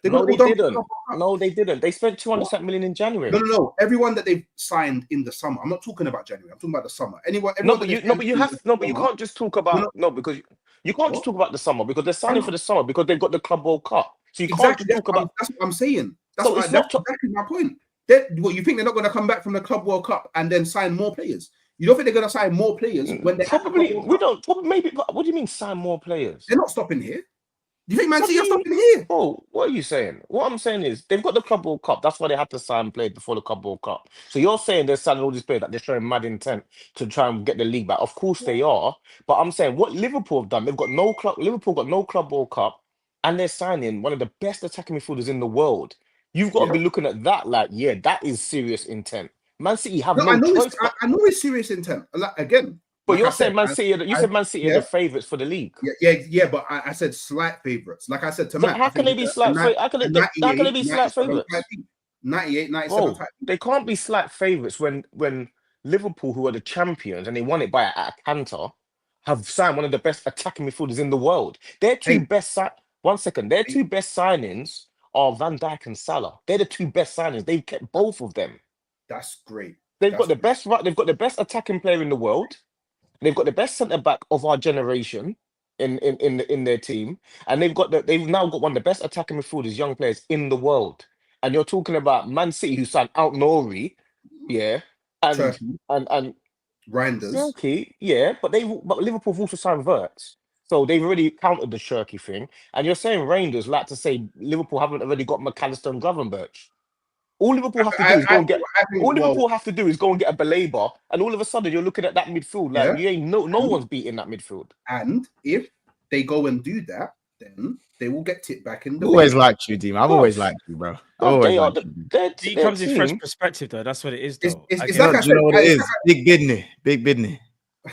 Club World Cup. No, they didn't. They spent 200 million in January. No. Everyone that they've signed in the summer. I'm not talking about January. I'm talking about the summer. You can't just talk about because you can't just talk about the summer because they're signing for the summer because they've got the Club World Cup. So you can't just talk about. That's what I'm saying. That's exactly my point. What you think they're not going to come back from the Club World Cup and then sign more players? You don't think they're going to sign more players when they probably? We don't. Probably maybe. What do you mean sign more players? They're not stopping here. You think Man What City do are you, stopping here? bro? What are you saying? What I'm saying is they've got the Club World Cup. That's why they had to sign players before the Club World Cup. So you're saying they're signing all these players that they're showing mad intent to try and get the league back. Of course they are, but I'm saying what Liverpool have done. They've got no club. Liverpool got no Club World Cup, and they're signing one of the best attacking midfielders in the world. You've got to Yeah. be looking at that like, yeah, that is serious intent. Man City have No, no I know choice. it's I know it's serious intent. Again, But like you're I said, saying Man City. You said Man City are yeah, the favourites for the league. yeah. But I said slight favourites. Like I said to So Matt, how I can think they be it's a slight? How can a how can they 98, be slight 97 type favourites? team. 98, 97 Bro, type team. they can't be slight favourites when Liverpool, who are the champions and they won it by a canter, have signed one of the best attacking midfielders in the world. Their two Hey, best one second, their hey, two best signings are Van Dijk and Salah. They're the two best signings. They've kept both of them. that's great. They've got That's the great. best right. They've got the best attacking player in the world. They've got the best centre back of our generation in their team, and they've now got one of the best attacking midfielders, young players in the world. And you're talking about Man City who signed out Nori, yeah, and Turkey, and Reinders. Shirky, yeah, but Liverpool have also signed Wirtz. So they've already countered the Shirky thing. And you're saying Rangers like to say Liverpool haven't already got McAllister and Gravenberch. All Liverpool have to do is go and get. I think, All Liverpool have to do is go and get a Belabor, and all of a sudden you're looking at that midfield like yeah. you ain't no one's beating that midfield. And if they go and do that, then they will get tipped back in I've the always league. liked you, Dean. I've always liked you, bro. I've always They are liked you. He their comes in fresh team. perspective, though. That's what it is, It's, though. it's, I it's get like it. I Do you said. know what it is? Big business. Big business.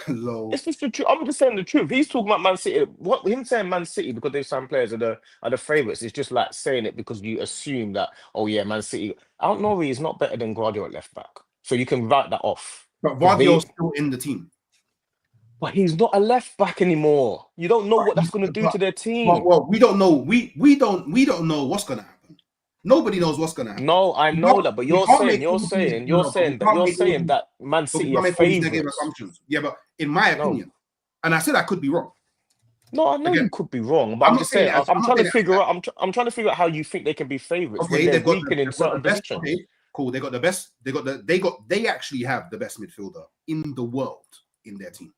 Low. It's just the truth. I'm just saying the truth. He's talking about Man City. What him saying Man City because they've signed players are the favourites. It's just like saying it because you assume that Man City. Out Nori is not better than Guardiola at left back, so you can write that off. But 'Cause Vardy's still in the team. But he's not a left back anymore. You don't know what that's going to do to their team. Well, we don't know. We don't know what's going to happen. Nobody knows what's going to happen. No, I know that, but you're saying that Man We City can't are make all these negative favourites. assumptions. Yeah, but in my opinion, and I said I could be wrong. No, I know Again, you could be wrong, but I'm I'm not just saying saying. it as- I'm I'm not trying to saying it figure out. I'm trying to figure out how you think they can be favourites when Okay, they're they've got weakened in they've got the certain best. positions. Okay, cool. They got the best. They actually have the best midfielder in the world in their team.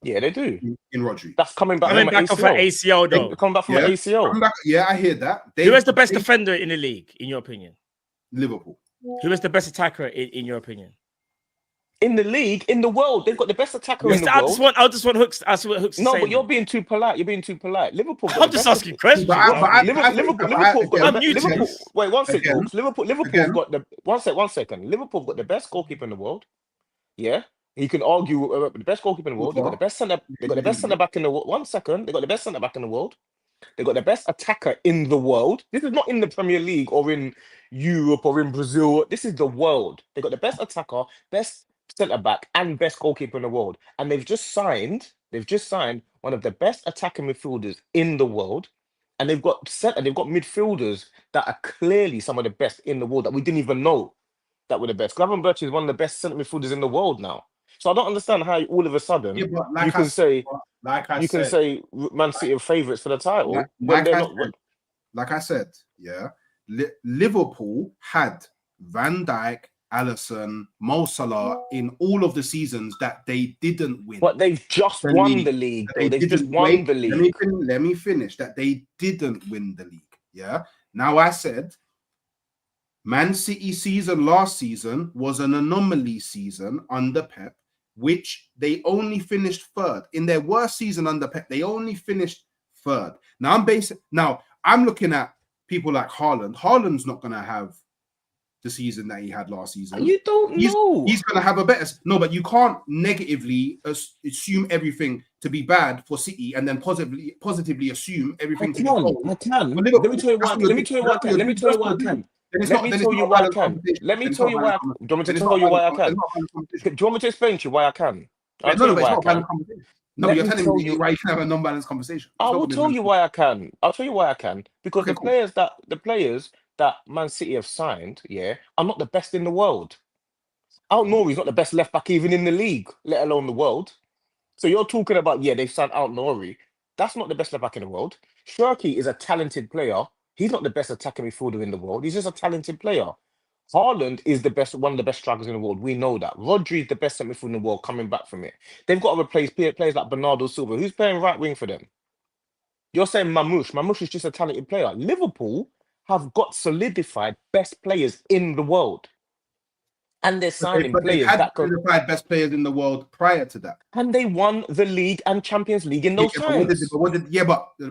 Yeah, they do. In Rodri. That's coming back Coming from an back off an ACL. ACL, though. Coming back from Yeah, an ACL. I'm back, yeah, I hear that. Who is the best defender in the league, in your opinion? Liverpool. Who is the best attacker, in your opinion? In the league, in the world, they've got the best attacker in the I world. just want Hooks. That's what Hooks. No, saying, but you're being too polite. You're being too polite. Liverpool. I'm just asking questions. Liverpool. Wait, one second, folks. Liverpool's got the one second. Liverpool got the best goalkeeper in the world. Yeah, you can argue the best goalkeeper in the world. They got the best centre. They got the best centre back in the world. 1 second. They got the best centre back in the world. They got the best attacker in the world. This is not in the Premier League or in Europe or in Brazil. This is the world. They got the best attacker, best centre back, and best goalkeeper in the world. And they've just signed one of the best attacking midfielders in the world. And they've got midfielders that are clearly some of the best in the world that we didn't even know that were the best. Gravenberch is one of the best centre midfielders in the world now. So I don't understand how all of a sudden you can say Man City are favourites for the title when they're not. Like I said, yeah, Liverpool had Van Dijk, Alisson, Mo Salah in all of the seasons that they didn't win. But they've just won the league, though. They've just won the league. Let me finish. That they didn't win the league. Yeah. Now I said Man City season last season was an anomaly season under Pep, which they only finished third. In their worst season under Pep, they only finished third. Now I'm looking at people like Haaland. Haaland's not going to have the season that he had last season. You don't know. He's going to have a better. No, but you can't negatively assume everything to be bad for City and then positively assume everything to be good. I can. Let me tell you why I can. Let me tell you why I can. Let me tell you why I can. Let me tell you why I can. Let me tell you why. Do you want me to tell you why I can? Do you want me to explain to you why I can? No, but it's not a balanced conversation. No, you're telling me why you can have a non-balanced conversation. I will tell you why I can. I'll tell you why I can. Because the players that Man City have signed, are not the best in the world. Out Nori's not the best left back even in the league, let alone the world. So you're talking about, they've signed Out Nori. That's not the best left back in the world. Shirky is a talented player. He's not the best attacking midfielder in the world. He's just a talented player. Haaland is one of the best strikers in the world. We know that. Rodri is the best centre midfielder in the world coming back from it. They've got to replace players like Bernardo Silva. Who's playing right wing for them? You're saying Mamouche. Mamouche is just a talented player. Liverpool have got solidified best players in the world. And they're signing But they've players had that could... the 5 best players in the world prior to that. And they won the league and Champions League in those times.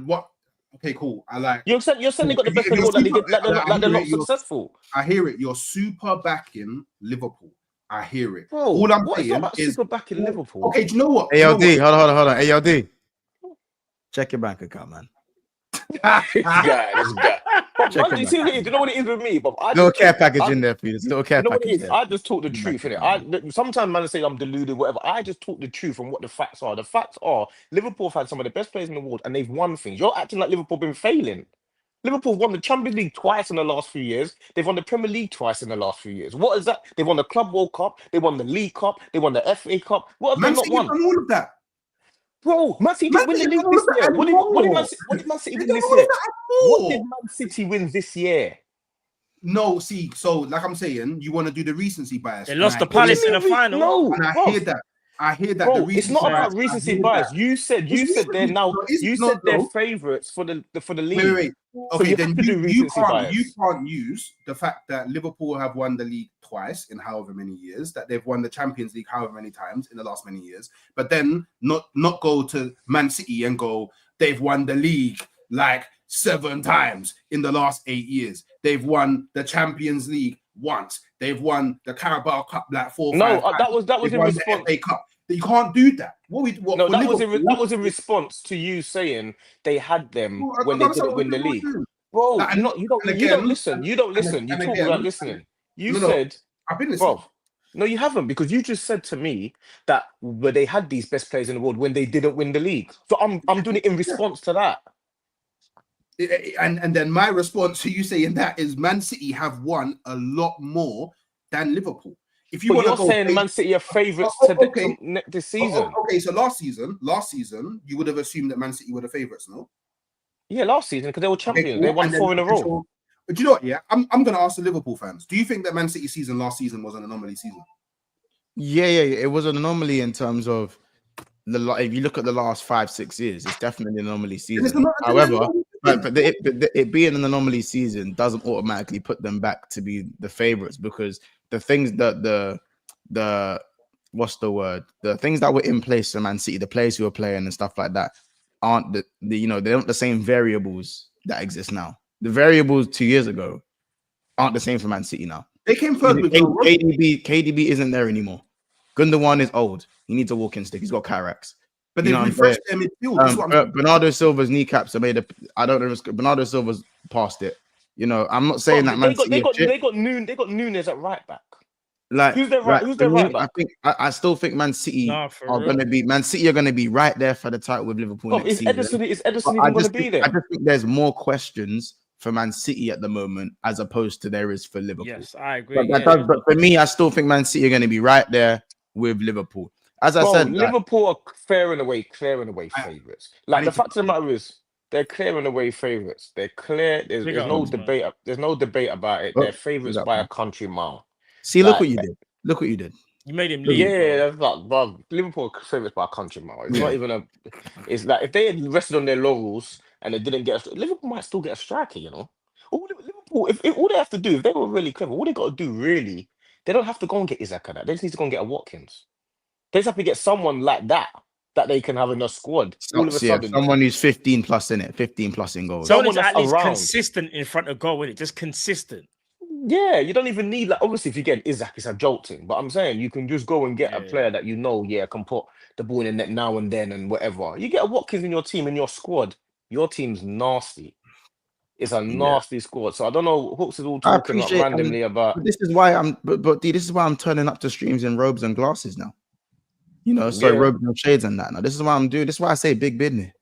What? Okay, cool. I like. You're saying they got the best player in the world, like they're not successful. I hear it. You're super backing Liverpool. I hear it. Bro, all I'm what saying is about is super backing Liverpool? Okay, do you know what? ALD, hold on. ALD. Check your bank account, man. This guy. But man, you see what it is? You know what it is with me? But little care package in there for you. There's a little care you know what it package is? there. I just talk the truth, innit? Sometimes man say I'm deluded, whatever. I just talk the truth and what the facts are. The facts are Liverpool have had some of the best players in the world and they've won things. You're acting like Liverpool been failing. Liverpool won the Champions League twice in the last few years. They've won the Premier League twice in the last few years. What is that? They won the Club World Cup. They won the League Cup. They won the FA Cup. What have they not won? All of that. Bro, Man City didn't win the league this year. What did Man City win this year? What did Man City win this year? No, see, so like I'm saying, you want to do the recency bias. They lost the Palace in the final. No, and I hear that. Bro, it's not about recency bias. You said they're now. You said they're favourites for the league. Wait. Okay, then you can't use the fact that Liverpool have won the league twice in however many years, that they've won the Champions League however many times in the last many years, but then not go to Man City and go, they've won the league like 7 times in the last 8 years. They've won the Champions League once. They've won the Carabao Cup like 4 or 5 times. that was in response. FA Cup. You can't do that. That was in response to you saying they had them when they didn't win the league. Bro, you don't listen. You don't listen. You talk without listening. You said, I've been listening. Bro, no, you haven't, because you just said to me that they had these best players in the world when they didn't win the league. So I'm doing it in response to that. And then my response to you saying that is Man City have won a lot more than Liverpool. If you want to go, saying Man City are favourites this season. Okay, so last season, you would have assumed that Man City were the favourites, no? Yeah, last season, because they were champions. Okay, cool. They won 4 in a row. But you know what? Yeah, I'm going to ask the Liverpool fans. Do you think that Man City season last season was an anomaly season? Yeah, it was an anomaly in terms of if you look at the last 5-6 years, it's definitely an anomaly season. However, but it being an anomaly season doesn't automatically put them back to be the favourites, because the things that the things that were in place for Man City, the players who are playing and stuff like that, aren't they're not the same variables that exist now. The variables 2 years ago aren't the same for Man City now. They came first with KDB isn't there anymore. Gundogan is old. He needs a walking stick. He's got cataracts. But they refreshed their midfield. Bernardo Silva's kneecaps are made up. I don't know if Bernardo Silva's past it. You know, I'm not saying that Man City. They got Nunes at right back. Like who's their right back? I still think Man City are going to be right there for the title with Liverpool next season. Is Ederson even going to be there? I just think there's more questions for Man City at the moment as opposed to there is for Liverpool. Yes, I agree. But for me, I still think Man City are going to be right there with Liverpool. As I said, Liverpool are clear and away favourites. Like the fact of the matter is, they're clear and away favourites. They're clear. There's no debate. There's no debate about it. They're favourites by a country mile. See, look what you did. Look what you did. You made him leave. Yeah, that's like, bro, Liverpool are favourites by a country mile. It's not even a. It's like if they had rested on their laurels and they didn't get Liverpool might still get a striker. You know, Liverpool. If all they have to do, if they were really clever, all they got to do really, they don't have to go and get Isaac. They just need to go and get a Watkins. They just have to get someone like that they can have in their squad. All of a sudden, someone who's 15 plus in it, 15 plus in goals. Someone that's at least consistent in front of goal, innit? Just consistent. Yeah, you don't even need, like, obviously if you get Isaac, it's a jolting. But I'm saying you can just go and get a player that can put the ball in the net now and then and whatever. You get a Watkins in your team, in your squad, your team's nasty. It's a nasty squad. So I don't know. Hooks is all talking randomly about. This is why this is why I'm turning up to streams in robes and glasses now. You know, robes and shades and that. Now, this is why I'm doing. This is why I say big business.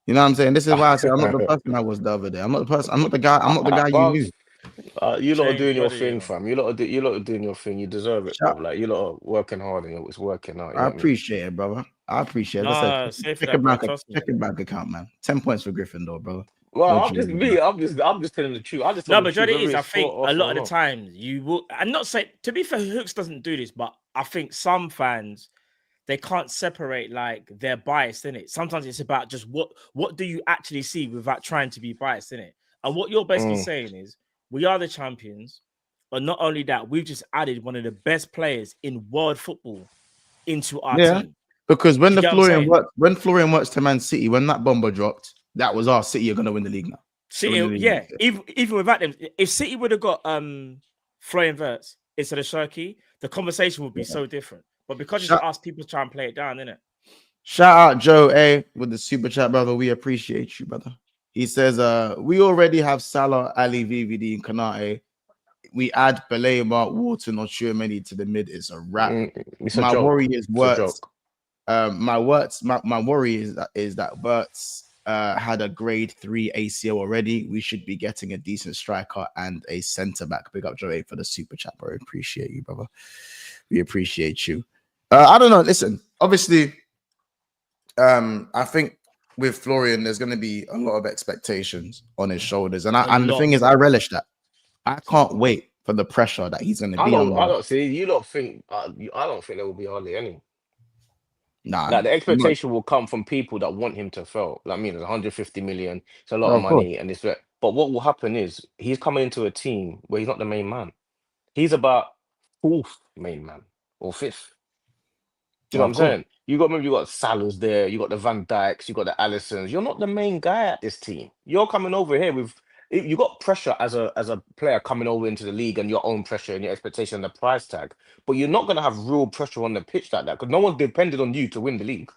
You know what I'm saying? This is why I say I'm not the person I was the other day. I'm not the person. I'm not the guy. I'm not the guy you knew. You lot are doing your thing, fam. You lot are doing your thing. You deserve it, bro. Like, you lot are working hard and it's working out. I appreciate it, brother. I appreciate it. Check your bank account, man. 10 points for Gryffindor, bro. Well, I'm just telling the truth. But Johnny is. I think a lot of the times you will. I'm not saying, to be fair, Hooks doesn't do this, but I think some fans they can't separate like their bias in it. Sometimes it's about just what do you actually see without trying to be biased in it. And what you're basically saying is we are the champions, but not only that, we've just added one of the best players in world football into our team. Because when when Florian Wirtz to Man City, when that bomber dropped, that was our City are gonna win the league now. City, even without them, if City would have got Florian Wirtz instead of Shirky, the conversation would be so different. But because it's us, people try and play it down, innit? Shout out Joe A with the super chat, brother. We appreciate you, brother. He says, we already have Salah, Ali, VVD, and Kanate. We add Balema, Wharton, or Tchouameni to the mid. It's a wrap. My worry is Wirtz. My worry is that Wirtz had a grade 3 ACL already. We should be getting a decent striker and a centre back. Big up Joe A for the super chat, bro. Appreciate you, brother. We appreciate you. I don't know. Listen, obviously, I think with Florian, there's going to be a lot of expectations on his shoulders, and the thing is, I relish that. I can't wait for the pressure that he's going to be on. I don't see. You don't think? I don't think there will be hardly any. Nah, like the expectation will come from people that want him to fail. Like, I mean, it's 150 million. It's a lot of money, and it's. But what will happen is he's coming into a team where he's not the main man. He's about 4th main man or 5th. Do you know what I'm saying? You got Salah's there, you got the Van Dijks, you got the Allisons. You're not the main guy at this team. You're coming over here with you got pressure as a player coming over into the league and your own pressure and your expectation and the price tag. But you're not gonna have real pressure on the pitch like that because no one's depended on you to win the league.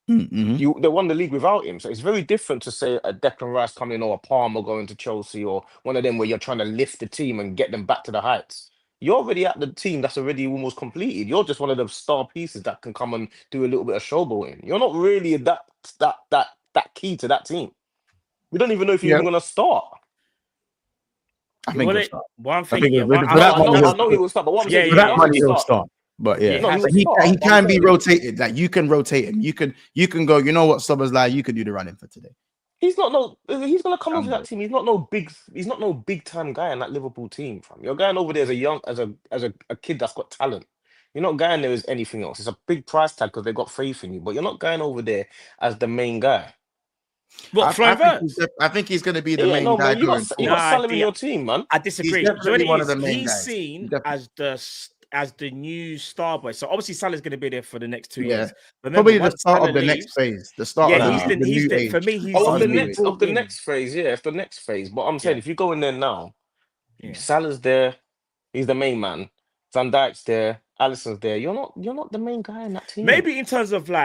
They won the league without him. So it's very different to say a Declan Rice coming in or a Palmer going to Chelsea or one of them where you're trying to lift the team and get them back to the heights. You're already at the team that's already almost completed. You're just one of the star pieces that can come and do a little bit of showboating. You're not really that key to that team. We don't even know if you're even going to start. I think he'll start. One thing, I know he will start, but what I'm saying is that money he'll start. But he can be rotated. Like you can rotate him. You can go. You know what, Subbers, like you can do the running for today. He's gonna come over that team. He's not no big time guy in that Liverpool team, fam. You're going over there as a kid that's got talent. You're not going there as anything else. It's a big price tag because they got faith in you, but you're not going over there as the main guy. What, I think he's going to be the main guy. Man, you got Salah in your team, man. I disagree. He's definitely one of the main he's guys. seen as the new star boy. So obviously Salah's going to be there for the next 2 years. Remember, probably the start of the next phase. The start of the new age. For me, he's of the next phase. Yeah, it's the next phase. But I'm saying if you go in there now, Salah's there. He's the main man. Van Dijk's there. Alisson's there. You're not the main guy in that team. Maybe in terms of in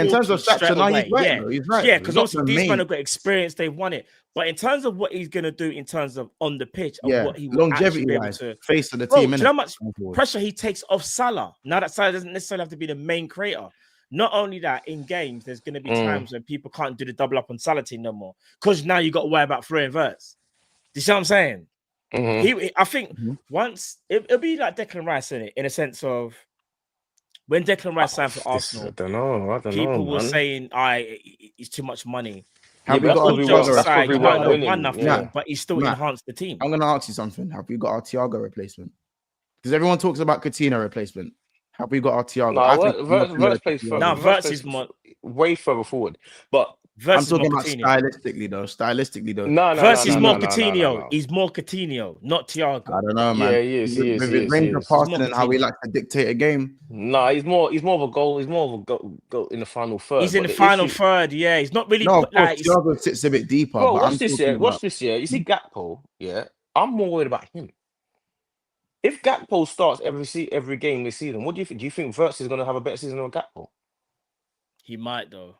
terms of stature, no, he's right. He's right. Yeah, because obviously these men have got experience, they've won it. But in terms of what he's gonna do in terms of on the pitch, and what he will longevity be able to face of the team. Do you know how much pressure he takes off Salah? Now that Salah doesn't necessarily have to be the main creator. Not only that, in games, there's gonna be times when people can't do the double up on Salah team no more. Because now you got to worry about Florian Wirtz. Do you see what I'm saying? I think once it'll be like Declan Rice in a sense of when Declan Rice signed for Arsenal. I don't know. People were saying, it's too much money. Have we got Thiago? But he still enhanced the team. I'm going to ask you something. Have we got our Thiago replacement? Because everyone talks about Coutinho replacement. Have we got our Thiago? Wirtz is more way further forward. But I'm talking about stylistically though. No. Wirtz is more Coutinho. He's more Coutinho, not Thiago. I don't know, man. Yeah, he is. With his range of passing and how he likes to dictate a game. No, he's more of a goal. He's more of a goal in the final third. He's in the final third. Yeah, he's not really. No, of course, Thiago sits a bit deeper. Bro, watch this year. You see Gakpo. Yeah, I'm more worried about him. If Gakpo starts every game this season, what do you think? Do you think Wirtz is going to have a better season than Gakpo? He might though.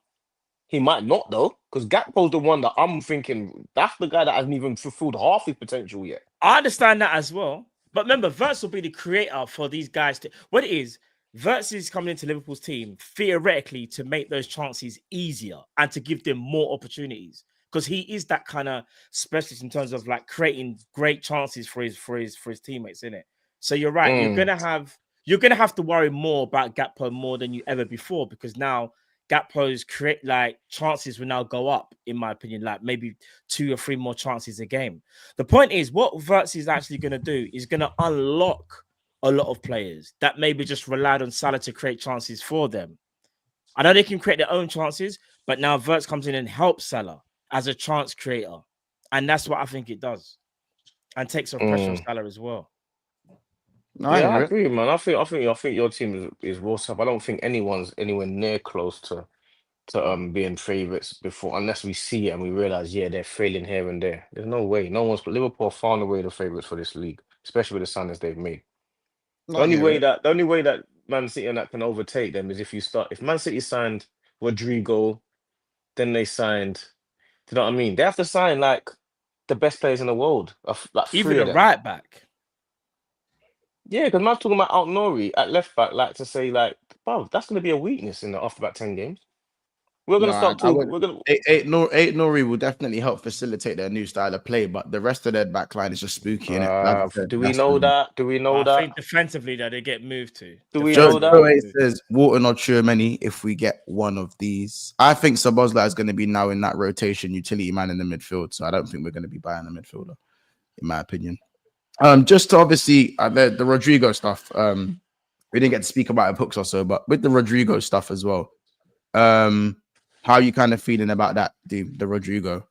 He might not though, because Gakpo's the one that I'm thinking that's the guy that hasn't even fulfilled half his potential yet. I understand that as well, but remember, Wirtz will be the creator for these guys. What it is, Wirtz is coming into Liverpool's team theoretically to make those chances easier and to give them more opportunities because he is that kind of specialist in terms of like creating great chances for his teammates, isn't it? So you're right. You're gonna have to worry more about Gakpo more than you ever before because now Gakpo's chances will now go up, in my opinion, like maybe 2 or 3 more chances a game. The point is, what Wirtz is actually going to do is going to unlock a lot of players that maybe just relied on Salah to create chances for them. I know they can create their own chances, but now Wirtz comes in and helps Salah as a chance creator. And that's what I think it does. And takes off pressure off Salah as well. No, Yeah, I I hear it. agree, man. I think your team is raw stuff. I don't think anyone's anywhere near close to being favourites before, unless we see it and we realise, yeah, they're failing here and there. There's no way. No one's Liverpool found a way the favourites for this league, especially with the signings they've made. No, I hear it. The only way that Man City and that can overtake them is if Man City signed Rodrygo, then they signed. Do you know what I mean? They have to sign like the best players in the world, like Even three of a them. right back. Yeah, because man's talking about Out Nori at left back, like to say, like, wow, that's going to be a weakness in the after about 10 games. We're going No, to start I talking. would. We're going to. Eight Nori will definitely help facilitate their new style of play, but the rest of their back line is just spooky, innit? Do we know that? Do we know I that? think defensively that they get moved to. Do we Joe know that? says Wharton or Tchouameni if we get one of these. I think Szoboszlai is going to be now in that rotation utility man in the midfield, so I don't think we're going to be buying a midfielder, in my opinion. Just to obviously the Rodrygo stuff. We didn't get to speak about it hooks or so, but with the Rodrygo stuff as well. How are you kind of feeling about that, the Rodrygo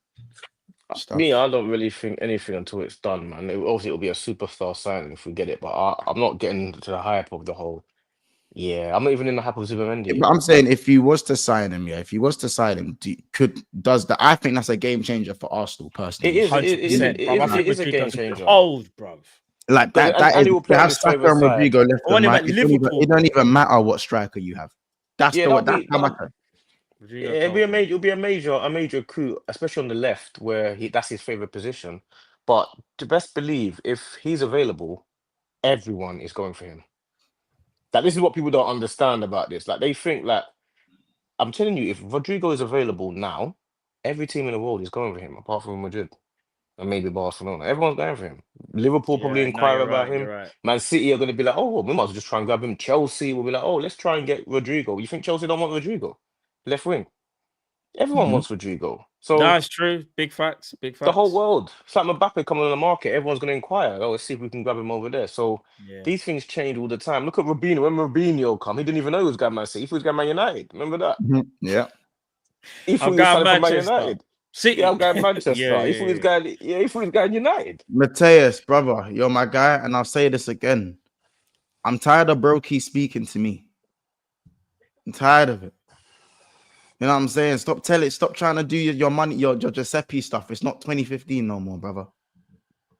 stuff? Me, I don't really think anything until it's done, man. Obviously, it'll be a superstar signing if we get it, but I'm not getting to the hype of the whole. Yeah, I'm not even in the hype of Zubimendi. But I'm saying if he was to sign him, I think that's a game changer for Arsenal personally. It is. 100%. It is a game changer. Old, bruv. Like that. And he Is will play you on have his Saka favourite and side. Rodrygo left Or and right. about It Liverpool. don't even matter what striker you have. That's Yeah, how that'll matter. it'll be a major coup, especially on the left where that's his favorite position. But to best believe, if he's available, everyone is going for him. Like, this is what people don't understand about this. Like, they think like, I'm telling you, if Rodrygo is available now, every team in the world is going for him, apart from Madrid and maybe Barcelona. Everyone's going for him. Liverpool probably inquire about him. Right. Man Man City are going to be like, oh, we might as well just try and grab him. Chelsea will be like, oh, let's try and get Rodrygo. You think Chelsea don't want Rodrygo? Left wing. Everyone wants Rodrygo. So that's true. Big facts. the whole world. It's like Mbappe coming on the market. Everyone's going to inquire. Oh, let's see if we can grab him over there. So these things change all the time. Look at Robinho. When Robinho come, he didn't even know he was going Man City. He was going Man United. Remember that? Yeah. He thought he was signing for Man United. City. Yeah, I'm going Manchester. Yeah. He thought he was going United. Mateus, brother, you're my guy, and I'll say this again. I'm tired of Brokey speaking to me. I'm tired of it. You know what I'm saying? Stop trying to do your money, your Giuseppe stuff. It's not 2015 no more, brother.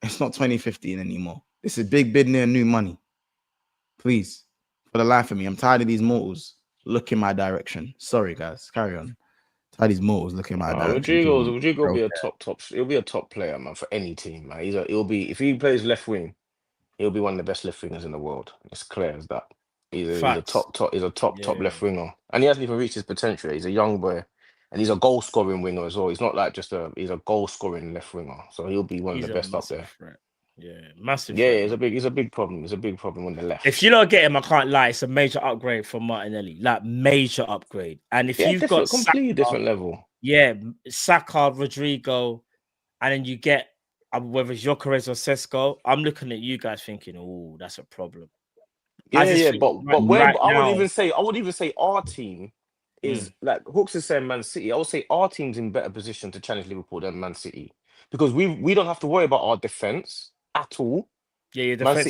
It's not 2015 anymore. This is big business and new money. Please, for the life of me, I'm tired of these mortals looking my direction. Sorry, guys. Carry on. Tired of these mortals looking my direction. Rodrygo will be a top. He'll be a top player, man, for any team, man. He'll be, if he plays left wing, he'll be one of the best left wingers in the world. It's clear as that. He's a top left winger, and he hasn't even reached his potential. He's a young boy, and he's a goal scoring winger as well. He's not like he's a goal scoring left winger. So he'll be one of the best up there. Threat. Yeah, massive. Yeah, threat, it's a big problem. It's a big problem on the left. If you don't get him, I can't lie. It's a major upgrade from Martinelli, like major upgrade. And if you've got completely different level, Saka, Rodrygo, and then you get whether it's Gyökeres or Sesko, I'm looking at you guys thinking, oh, that's a problem. But where I would even say our team is like Hooks is saying Man City. I would say our team's in better position to challenge Liverpool than Man City because we don't have to worry about our defense at all. Yeah, your defense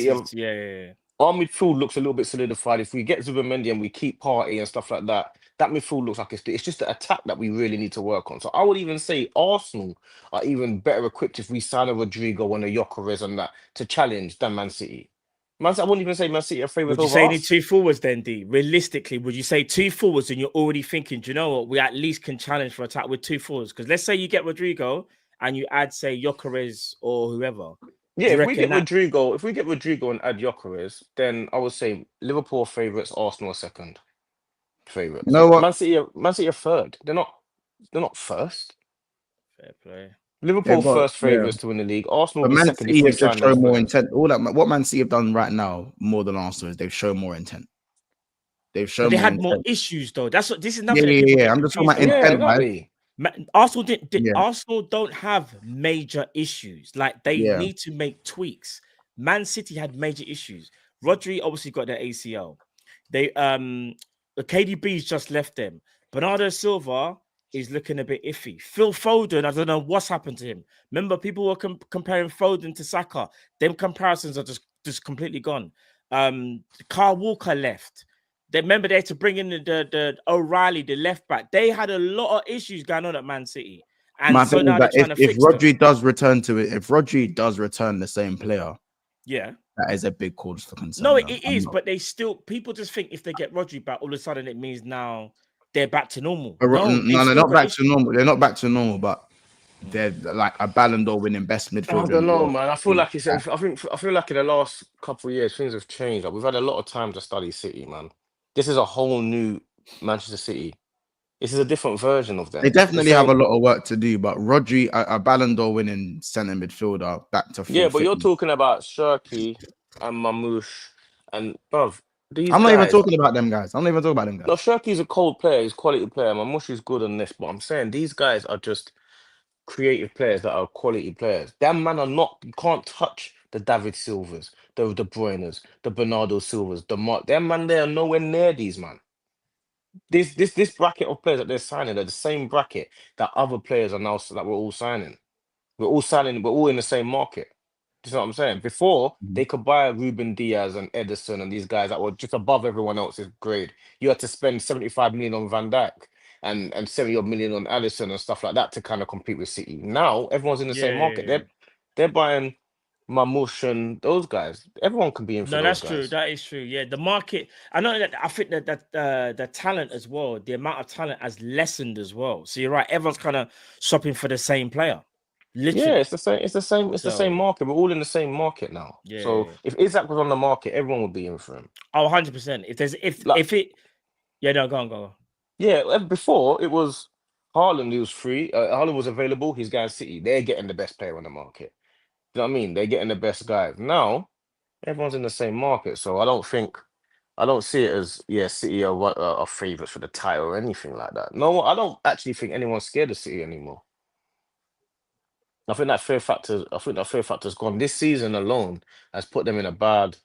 Our midfield looks a little bit solidified. If we get Zubimendi and we keep Partey and stuff like that, that midfield looks like it's just the attack that we really need to work on. So I would even say Arsenal are even better equipped if we sign a Rodrygo and a Gyökeres and that to challenge than Man City. I wouldn't even say Man City are favourites over us. Would you say need 2 forwards then, D? Realistically, would you say 2 forwards and you're already thinking, do you know what? We at least can challenge for attack with 2 forwards. Because let's say you get Rodrygo and you add, say, Gyökeres or whoever. Yeah, if we get Rodrygo and add Gyökeres, then I would say Liverpool favourites, Arsenal are second favourites. You know what? Man City are third. They're not first. Fair play. Liverpool first favourites to win the league. Arsenal but be Man second. City have just shown more intent. What Man City have done right now more than Arsenal is they've shown more intent. They've shown. But they had more issues though. This is nothing. Yeah. I'm just talking about intent, right? Arsenal Arsenal don't have major issues. Like they need to make tweaks. Man City had major issues. Rodri obviously got their ACL. They the KDB's just left them. Bernardo Silva is looking a bit iffy. Phil Foden, I don't know what's happened to him. Remember, people were comparing Foden to Saka. Them comparisons are just completely gone. Carl Walker left. They remember they had to bring in the O'Reilly, the left back. They had a lot of issues going on at Man City. And My so thing now is they're that trying to if fix them. Rodri does return to it, if Rodri does return the same player, Yeah. that is a big cause for concern. No, though. it is, but they still, people just think if they get Rodri back, all of a sudden it means now they're back to normal. No, they're still not got back issues. to normal. They're not back to normal, but they're like a Ballon d'Or winning best midfielder. I don't in the know, world. man. I feel like it's. I feel like in the last couple of years things have changed. Like we've had a lot of time to study City, man. This is a whole new Manchester City. This is a different version of them. They definitely have a lot of work to do, but Rodri, a Ballon d'Or winning centre midfielder, back to full Yeah, but you're fitness. talking about Shirky and Mamouche and bruv, these I'm not even guys. talking about them guys. I'm not even talking about them guys. No, Shirky's a cold player. He's a quality player. Mamouche is good on this, but I'm saying these guys are just creative players that are quality players. Them man are not. You can't touch the David Silvers, the De Bruynes, the Bernardo Silvers, the Mark. Them man, they are nowhere near these man. This bracket of players that they're signing are the same bracket that other players are now that we're all signing. We're all signing. We're all in the same market. Do you know what I'm saying? Before they could buy Ruben Diaz and Edison and these guys that were just above everyone else's grade. You had to spend 75 million on Van Dijk and 70 odd million on Allison and stuff like that to kind of compete with City. Now everyone's in the same market. They're buying Mamouche and those guys. Everyone can be in for No, those that's true. guys. That is true. Yeah, the market. I know that. I think that the talent as well, the amount of talent has lessened as well. So you're right. Everyone's kind of shopping for the same player. Literally. Yeah, it's the same. It's the same. It's the So- same market. We're all in the same market now. Yeah. So if Isaac was on the market, everyone would be in for him. Oh, 100%. If it, yeah, no, go on. Yeah, before it was Haaland who was free. Haaland was available. He's going City. They're getting the best player on the market. You know what I mean? They're getting the best guys. Now everyone's in the same market, so I don't see it as City are favourites for the title or anything like that. No, I don't actually think anyone's scared of City anymore. I think that fear factor's gone. This season alone has put them in a bad.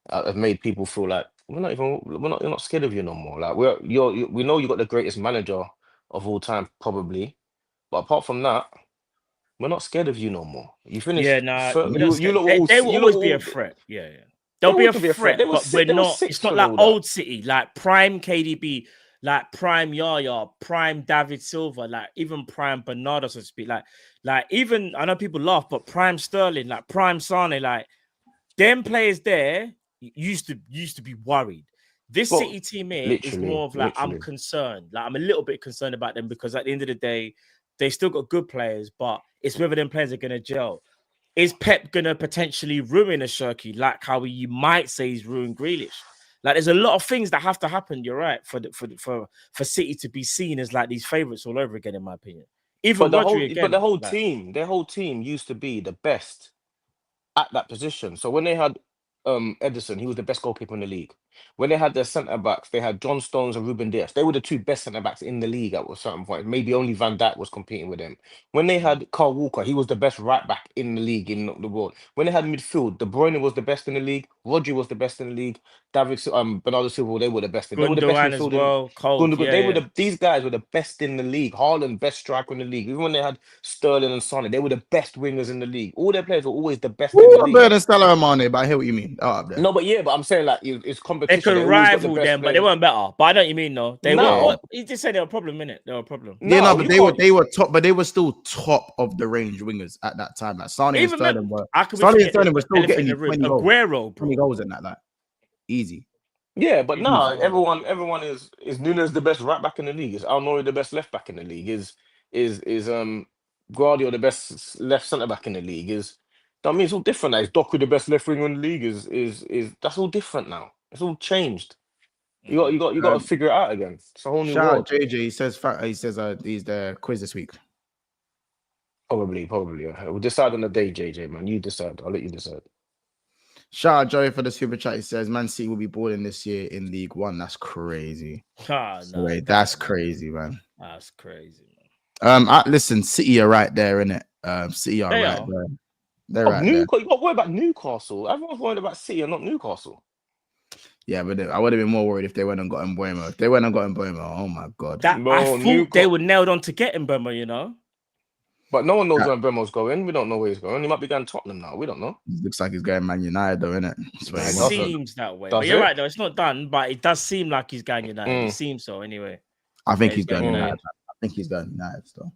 Have made people feel like you're not scared of you no more. Like we know you got the greatest manager of all time probably, but apart from that, we're not scared of you no more. You finished. Yeah, nah, They will always be a threat. Yeah. They'll be a threat, but we're not. It's not like old City, like prime KDB, like prime Yaya, prime David Silva, like even prime Bernardo, so to speak. Like even I know people laugh, but prime Sterling, like prime Sane, like them players there used to be worried. This City team here is more of like I'm concerned. Like I'm a little bit concerned about them because at the end of the day, they still got good players, but it's whether them players are gonna gel. Is Pep gonna potentially ruin a Shirky, like how you might say he's ruined Grealish? Like there's a lot of things that have to happen. You're right for City to be seen as like these favorites all over again, in my opinion. Even the whole team used to be the best at that position. So when they had Edison, he was the best goalkeeper in the league. When they had their centre backs, they had John Stones and Ruben Dias. They were the two best centre backs in the league at a certain point. Maybe only Van Dijk was competing with them. When they had Carl Walker, he was the best right back in the league in the world. When they had midfield, De Bruyne was the best in the league. Rodri was the best in the league. Bernardo Silva, they were the best. They were the best as well. These guys were the best in the league. Haaland, best striker in the league. Even when they had Sterling and Sonny, they were the best wingers in the league. All their players were always the best in the league. Better than Salah and Mane, but I hear what you mean. No, but I'm saying like it's competition. They could rival them, but they weren't better. But I know what you mean, though. They were. You just said they were a problem, innit? They were a problem. But they were top, but they were still top of the range wingers at that time. Like Sane and Sterling were. Sane and Sterling were still getting you 20 goals. Aguero, 20 goals in that, like easy. Yeah, but now everyone is Nunes the best right back in the league? Is Alnori the best left back in the league? Is Guardiola the best left centre back in the league? I mean, it's all different now. Is Doku the best left winger in the league? Is that's all different now? It's all changed. You got to figure it out again. It's a whole new world. JJ, he says he's the quiz this week. Probably. Yeah. We'll decide on the day, JJ, man. You decide. I'll let you decide. Shout out Joey for the super chat. He says Man City will be balling this year in League One. That's crazy. That's crazy, man. That's crazy, man. Listen, City are right there, innit? City are right there. They're right there. You got to worry about Newcastle. Everyone's worried about City and not Newcastle. Yeah, but I would have been more worried if they went and got Mbuemo. If they went and got Mbuemo, oh my god. That I Bro, thought they were nailed on to get Mbemo, you know. But no one knows where Bremo's going. We don't know where he's going. He might be going to Tottenham now. We don't know. Looks like he's going Man United, though, innit? It seems that way. But you're right, though. It's not done, but it does seem like he's going United. It seems so, anyway. I think he's going United. I think he's going United still.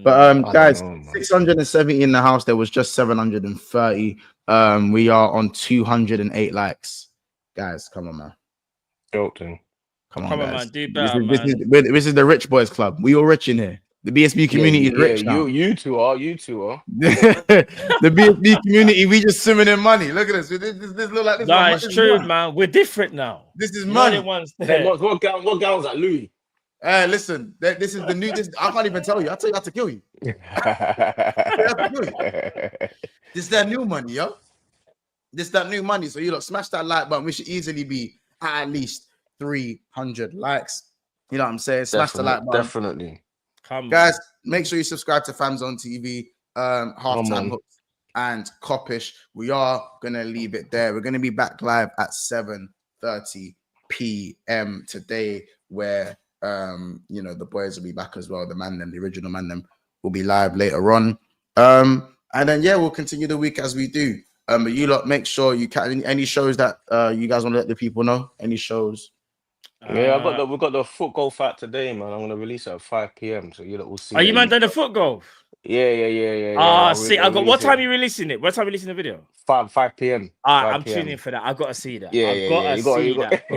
But guys, 670 in the house. There was just 730. We are on 208 likes. Guys, come on, man. Joking. Come on, man. Do better, this is the rich boys club. We all rich in here. The BSB community is rich now. You two are. The BSB community, we just swimming in money. Look at this. This look like this. Nah, it's true, man. We're different now. This is money. What gown's that, Louis? Listen, this is the new. I can't even tell you. I'll tell you how to kill you. This is that new money, yo. This is that new money. So you look, smash that like button. We should easily be at least 300 likes. You know what I'm saying? Smash the like button. Definitely. Guys, make sure you subscribe to Fans on TV, Halftime Hooks and Coppish. We are gonna leave it there. We're gonna be back live at 7:30 p.m. today, where the boys will be back as well. The original man them will be live later on. And then we'll continue the week as we do. But you lot, make sure you can any shows that you guys want to let the people know. Any shows? Yeah, we've got the foot golf out today, man. I'm gonna release it at 5 p.m. So you lot will see. Are you man doing the foot golf? Yeah. See, I got. What time are you releasing it? What time are you releasing the video? 5 p.m. I'm tuning in for that. I gotta see that. I've got to see that,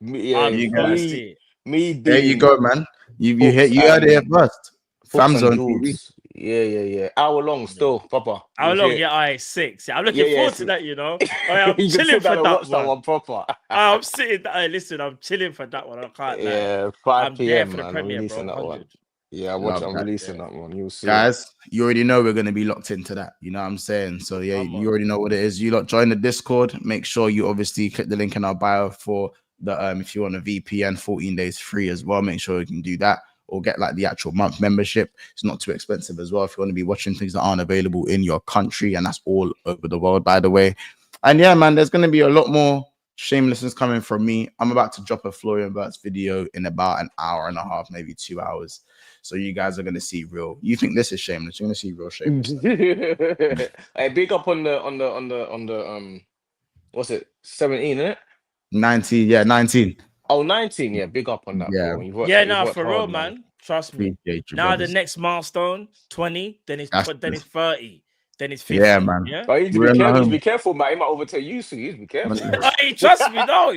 bro. You gotta see it. There you go, man. You heard it first. Fams on TV. Yeah. Hour long still, proper. Hour long, yeah, 6. I'm looking forward to that, you know. I'm chilling for that one proper. I'm sitting. Listen, I'm chilling for that one. I can't. 5 p.m. for the man. premiere, I'm releasing bro. that one. Yeah, I'm releasing that one. You'll see. Guys, you already know we're going to be locked into that. You know what I'm saying? So, you already know what it is. You lot join the Discord. Make sure you obviously click the link in our bio for the if you want a VPN, 14 days free as well. Make sure you can do that or get like the actual month membership. It's not too expensive as well if you want to be watching things that aren't available in your country, and that's all over the world, by the way. And yeah, man, there's going to be a lot more shamelessness coming from me. I'm about to drop a Florian Wirtz video in about an hour and a half, maybe 2 hours. So you guys are going to see real. You think this is shameless? You're going to see real shameless. Hey, big up on the what's it? 17, isn't it? 19, yeah, 19. Oh, 19, yeah, big up on that. Yeah, bro. For real, man. Trust me. Now the next milestone, 20, then it's 30, then it's 50. Yeah, man. Yeah? But you need to be careful, man. He might overtake you, so you need to be careful. Hey, trust me, no.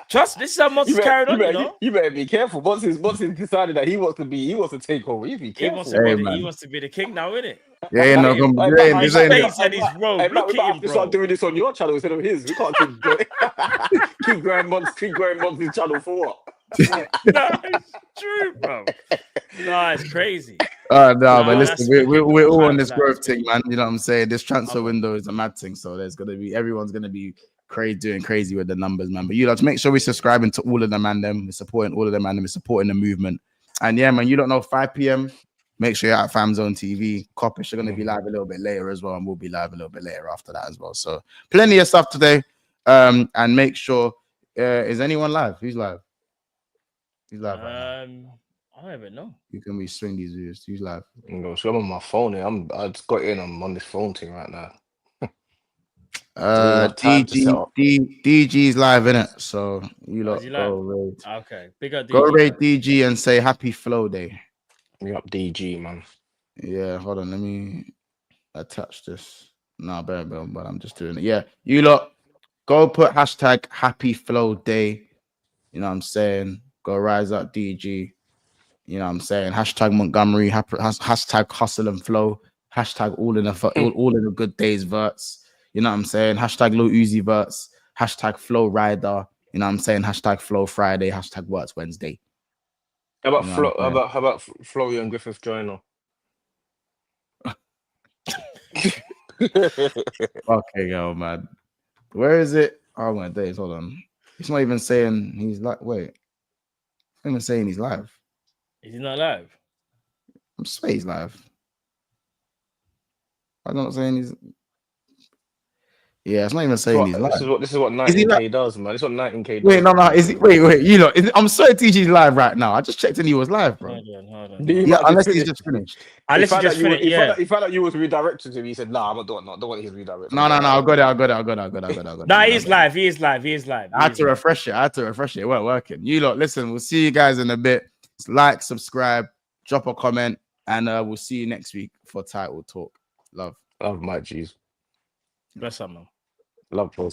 Trust this is how much carried on, you know. You better be careful. Once he's decided that he wants to take over, you be careful. He wants to be the king now, isn't it? Yeah, no, his face and his robe. Look at him, bro. Start doing this on your channel instead of his. We can't keep growing months his channel for what? No, it's true, bro. No, it's crazy. But listen, we're all on this growth thing, man. You know what I'm saying? This transfer window is a mad thing, so everyone's gonna be doing crazy with the numbers, man. But you have to make sure we're subscribing to all of them and them. We're supporting all of them and them. We're supporting the movement. And yeah, man, you don't know 5 p.m. Make sure you're at FamZone TV. Coppish are going to be live a little bit later as well, and we'll be live a little bit later after that as well. So plenty of stuff today. And make sure, is anyone live? Who's live? Who's live? Right now? I don't even know. You can swing these videos. Who's live? I'm on my phone here. I just got in. I'm on this phone thing right now. DG's live in it, so you lot go raid. Okay, big up DG. Go raid DG and say happy flow day. Big up DG, man. Yeah, hold on, let me attach this. No, but I'm just doing it. Yeah, you lot go put hashtag happy flow day. You know what I'm saying? Go rise up DG. You know what I'm saying? Hashtag Montgomery, hashtag hustle and flow, hashtag all in the good days Wirtz. You know what I'm saying? Hashtag Lil Uzi Wirtz. Hashtag Flow Rider. You know what I'm saying? Hashtag Flow Friday. Hashtag Wirtz Wednesday. How about Florian Griffith Joyner? Okay, yo, man. Where is it? Oh my days. Hold on. It's not even saying he's like. Wait. It's not even saying he's live. Is he not live? I'm saying he's live. I'm not saying he's. Yeah, it's not even saying he's live. This is what Is he 19K does, man. This is what 19K does. Wait, no. Is he? Wait. You lot. I'm sorry, TG's live right now. I just checked and he was live, bro. Hold on. Yeah, unless he's just finished. Unless he just finished. Yeah. He found out you was redirected to him. He said, "Nah, I'm not doing. Don't want his redirected." No. I got it. No, he is live. He is live. I had to refresh it. It weren't working. You lot, listen. We'll see you guys in a bit. Like, subscribe, drop a comment, and we'll see you next week for Title Talk. Love, my G's. Bless up, man. Love, bro.